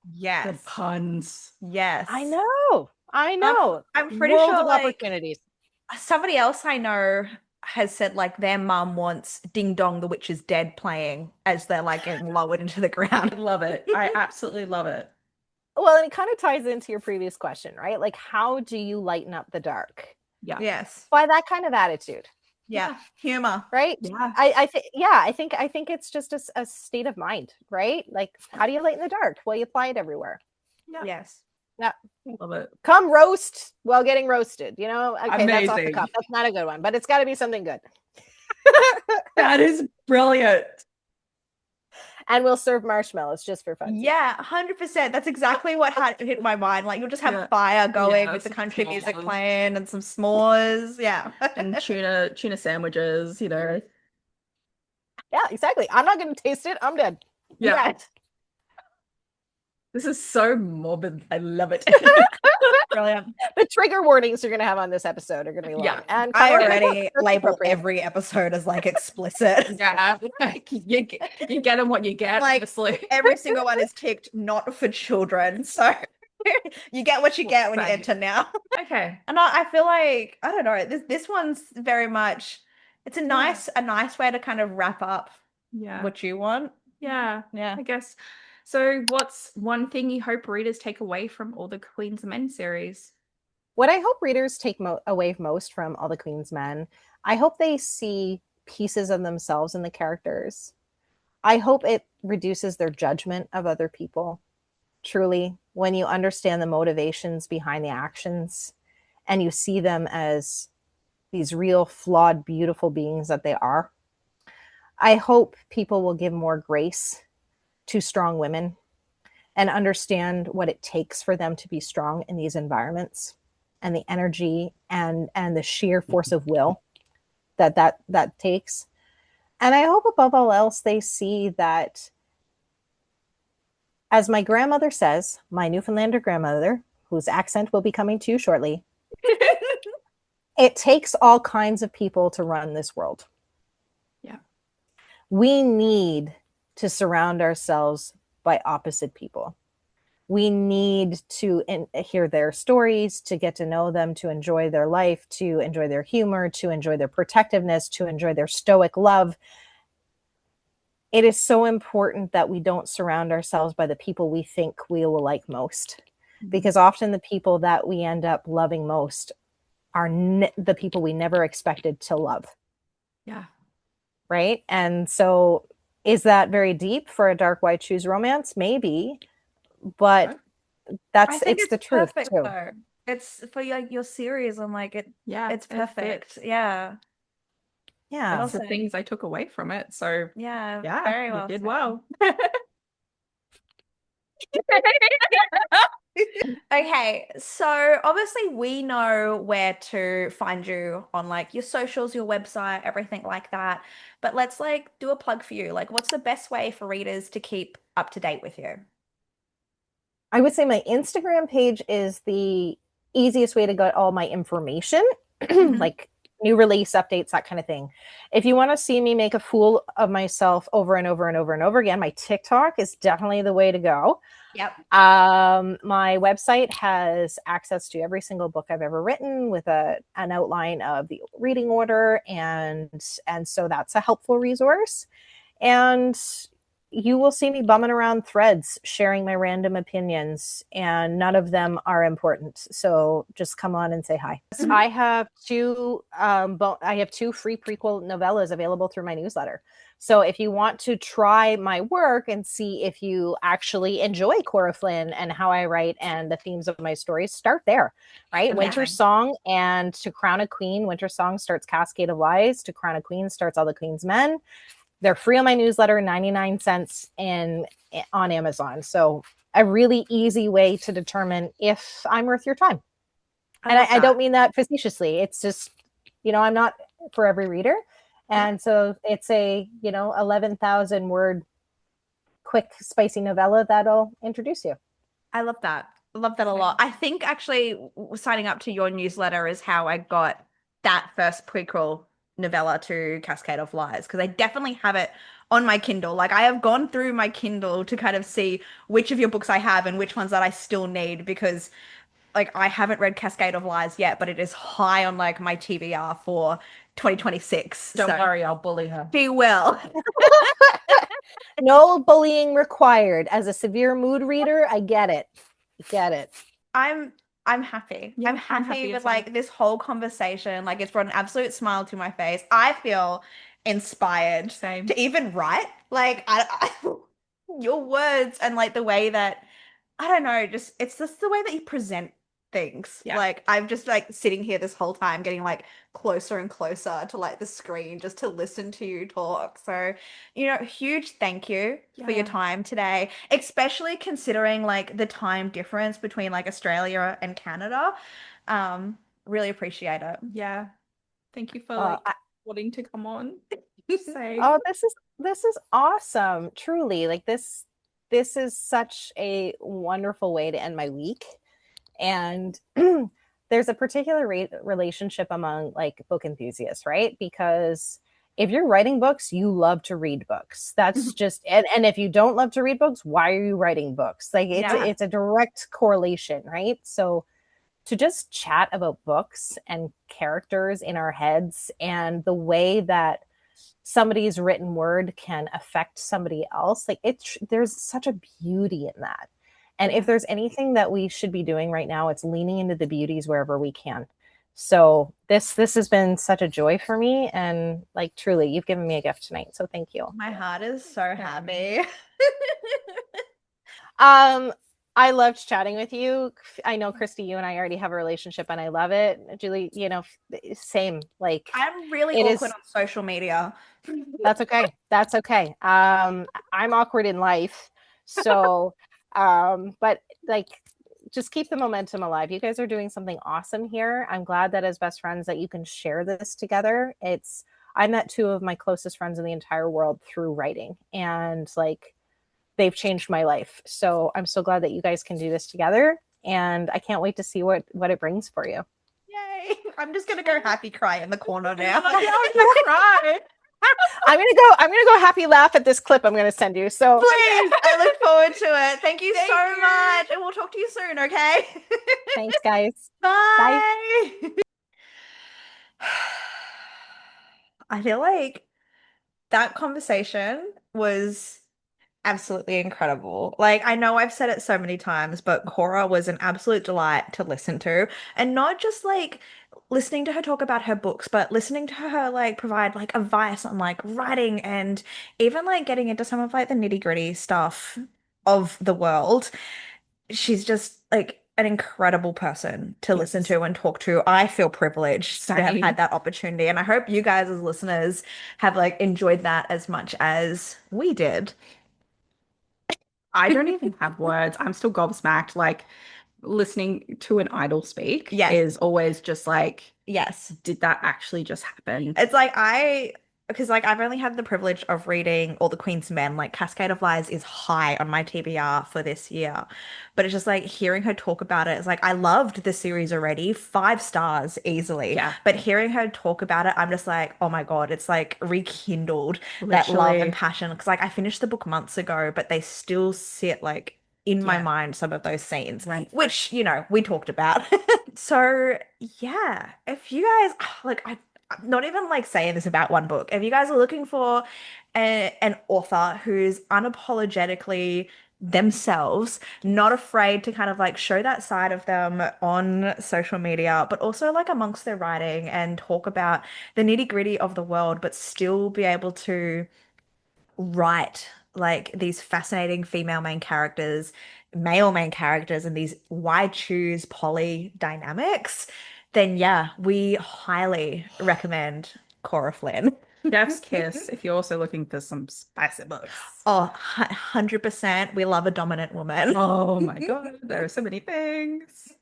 The Yes. puns. Yes. I know. I'm pretty World sure of like opportunities. somebody else I know has said like their mum wants Ding Dong the Witch is Dead playing as they're like getting lowered into the I ground. love it. I absolutely love it. Well, and it kind of ties into your previous question, right? Like, how do you lighten up the dark? Yeah. Yes. By that kind of attitude, Yeah. Humor. right? Yeah. I think it's just a state of mind, right? Like, how do you lighten the dark? Well, you apply it everywhere. Yes. I love it. Come roast while getting roasted, you know? Okay, that's off the Amazing. cuff. That's not a good one, but it's got to be something good. That is brilliant. And we'll serve marshmallows just for fun. Yeah, 100%. That's exactly what had hit my mind. Like you'll just have Yeah. fire going Yeah, with the some country music s'mores. playing and some s'mores. Yeah. And tuna sandwiches, you know. Yeah, exactly. I'm not going to taste it. I'm dead. Yeah. Yes. This is so morbid. I love it. Brilliant. The trigger warnings you're going to have on this episode are going to be long. Yeah. And I colorful. already That's label appropriate. every episode as like explicit. Yeah. You get them what you get, Like, obviously. Every single one is ticked not for children. So you get what you get when you Right. enter now. Okay. And I feel like, I don't know, this one's very much, it's a nice way to kind of wrap up Yeah. what you want. Yeah. Yeah. I guess. So what's one thing you hope readers take away from all the Queen's Men series? What I hope readers take away most from All the Queen's Men, I hope they see pieces of themselves in the characters. I hope it reduces their judgment of other people. Truly, when you understand the motivations behind the actions and you see them as these real, flawed, beautiful beings that they are. I hope people will give more grace to strong women and understand what it takes for them to be strong in these environments, and the energy and the sheer force of will that takes. And I hope above all else they see that, as my grandmother says, my Newfoundlander grandmother, whose accent will be coming to you shortly, it takes all kinds of people to run this world. Yeah. We need to surround ourselves by opposite people. We need to hear their stories, to get to know them, to enjoy their life, to enjoy their humor, to enjoy their protectiveness, to enjoy their stoic love. It is so important that we don't surround ourselves by the people we think we will like most, because often the people that we end up loving most are the people we never expected to love. Yeah. Right. And so is that very deep for a dark white shoes romance? Maybe, but I think it's it's the truth perfect too. though. It's for your series. I'm like Yeah, it's it perfect. fits. Yeah. Yeah. That's Well the said. things I took away from it. So Yeah, yeah, very you well did said. well. Okay, so obviously we know where to find you on like your socials, your website, everything like that. But let's like do a plug for you. Like, what's the best way for readers to keep up to date with you? I would say my Instagram page is the easiest way to get all my information, Hmm. like new release updates, that kind of thing. If you want to see me make a fool of myself over and over and over and over again, my TikTok is definitely the way to go. Yep. My website has access to every single book I've ever written with an outline of the reading order, and so that's a helpful resource. And you will see me bumming around threads sharing my random opinions, and none of them are important, so just come on and say hi. I have two free prequel novellas available through my newsletter. So if you want to try my work and see if you actually enjoy Cora Flynn and how I write and the themes of my stories, start there. Right? Amazing. Winter Song and To Crown a Queen. Winter Song starts Cascade of Lies. To Crown a Queen starts All the Queen's Men. They're free on my newsletter, 99 cents on Amazon. So a really easy way to determine if I'm worth your time. I And love I that. don't mean that facetiously. It's just, I'm not for every reader. And so it's a, 11,000 word quick, spicy novella that'll introduce you. I love that. I love that a lot. I think actually signing up to your newsletter is how I got that first prequel novella to Cascade of Lies, because I definitely have it on my Kindle. Like I have gone through my Kindle to kind of see which of your books I have and which ones that I still need, because like I haven't read Cascade of Lies yet, but it is high on like my TBR for 2026. Don't So worry, I'll bully her. she will. No bullying required. As a severe mood reader, I get it. Get it. I'm I'm happy. Yeah, I'm I'm happy happy with as well. like this whole conversation. Like it's brought an absolute smile to my face. I feel inspired Same. to even write. Like your words and like the way that I don't know, just it's just the way that you present things. Yeah. Like I'm just like sitting here this whole time getting like closer and closer to like the screen just to listen to you talk. So, huge thank you for your Yeah. time today, especially considering like the time difference between like Australia and Canada. Really appreciate it. Yeah. Thank you for Uh, like wanting to come on. Say. Oh, this is awesome. Truly. Like this is such a wonderful way to end my week. And there's a particular relationship among like book enthusiasts, right? Because if you're writing books, you love to read books. That's just and if you don't love to read books, why are you writing books? Like Yeah. it's a direct correlation, right? So to just chat about books and characters in our heads and the way that somebody's written word can affect somebody else, like there's such a beauty in that. And if there's anything that we should be doing right now, it's leaning into the beauties wherever we can. So this has been such a joy for me, and like truly you've given me a gift tonight, so thank you. My heart is so happy. um I loved chatting with you. I know, Christy, you and I already have a relationship and I love it. Julie, same. Like I'm really it awkward is. on social media. That's okay. That's okay. I'm awkward in life. So, but like just keep the momentum alive. You guys are doing something awesome here. I'm glad that as best friends that you can share this together. I met two of my closest friends in the entire world through writing, and like they've changed my life. So I'm so glad that you guys can do this together, and I can't wait to see what it brings for you. Yay. I'm just gonna go happy cry in the corner now. Cry. I'm gonna go happy laugh at this clip I'm gonna send you. So Please, I look forward to it. Thank you Thank so you. much. And we'll talk to you soon, okay? thanks, guys. Bye. I feel like that conversation was absolutely incredible. Like, I know I've said it so many times, but Cora was an absolute delight to listen to. And not just like listening to her talk about her books, but listening to her like provide like advice on like writing and even like getting into some of like the nitty-gritty stuff of the world. She's just like an incredible person to listen Yes. to and talk to. I feel privileged to have Same. had that opportunity, and I hope you guys as listeners have like enjoyed that as much as we did. I don't even have words. I'm still gobsmacked. Like listening to an idol speak Yes. is always just like, Yes. did that actually just happen? It's like because like I've only had the privilege of reading All the Queen's Men. Like Cascade of Lies is high on my TBR for this year. But it's just like hearing her talk about it. It's like I loved the series already, 5 stars easily. Yeah. But hearing her talk about it, I'm just like, oh my God, it's like rekindled that love and Literally. passion. Because like I finished the book months ago, but they still sit like in my Yeah. mind, some of those scenes, Right. which, we talked about. So yeah, if you guys like, I'm not even like saying this about one book. If you guys are looking for an author who's unapologetically themselves, not afraid to kind of like show that side of them on social media, but also like amongst their writing and talk about the nitty-gritty of the world, but still be able to write like these fascinating female main characters, male main characters, and these why choose poly dynamics, then yeah, we highly recommend Cora Flynn. Chef's kiss if you're also looking for some spicy books. Oh, 100%. We love a dominant woman. Oh my God, there are so many things.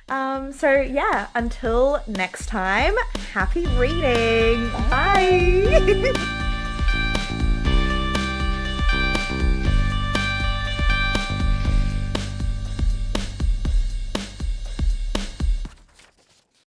So yeah, until next time, happy reading. Bye.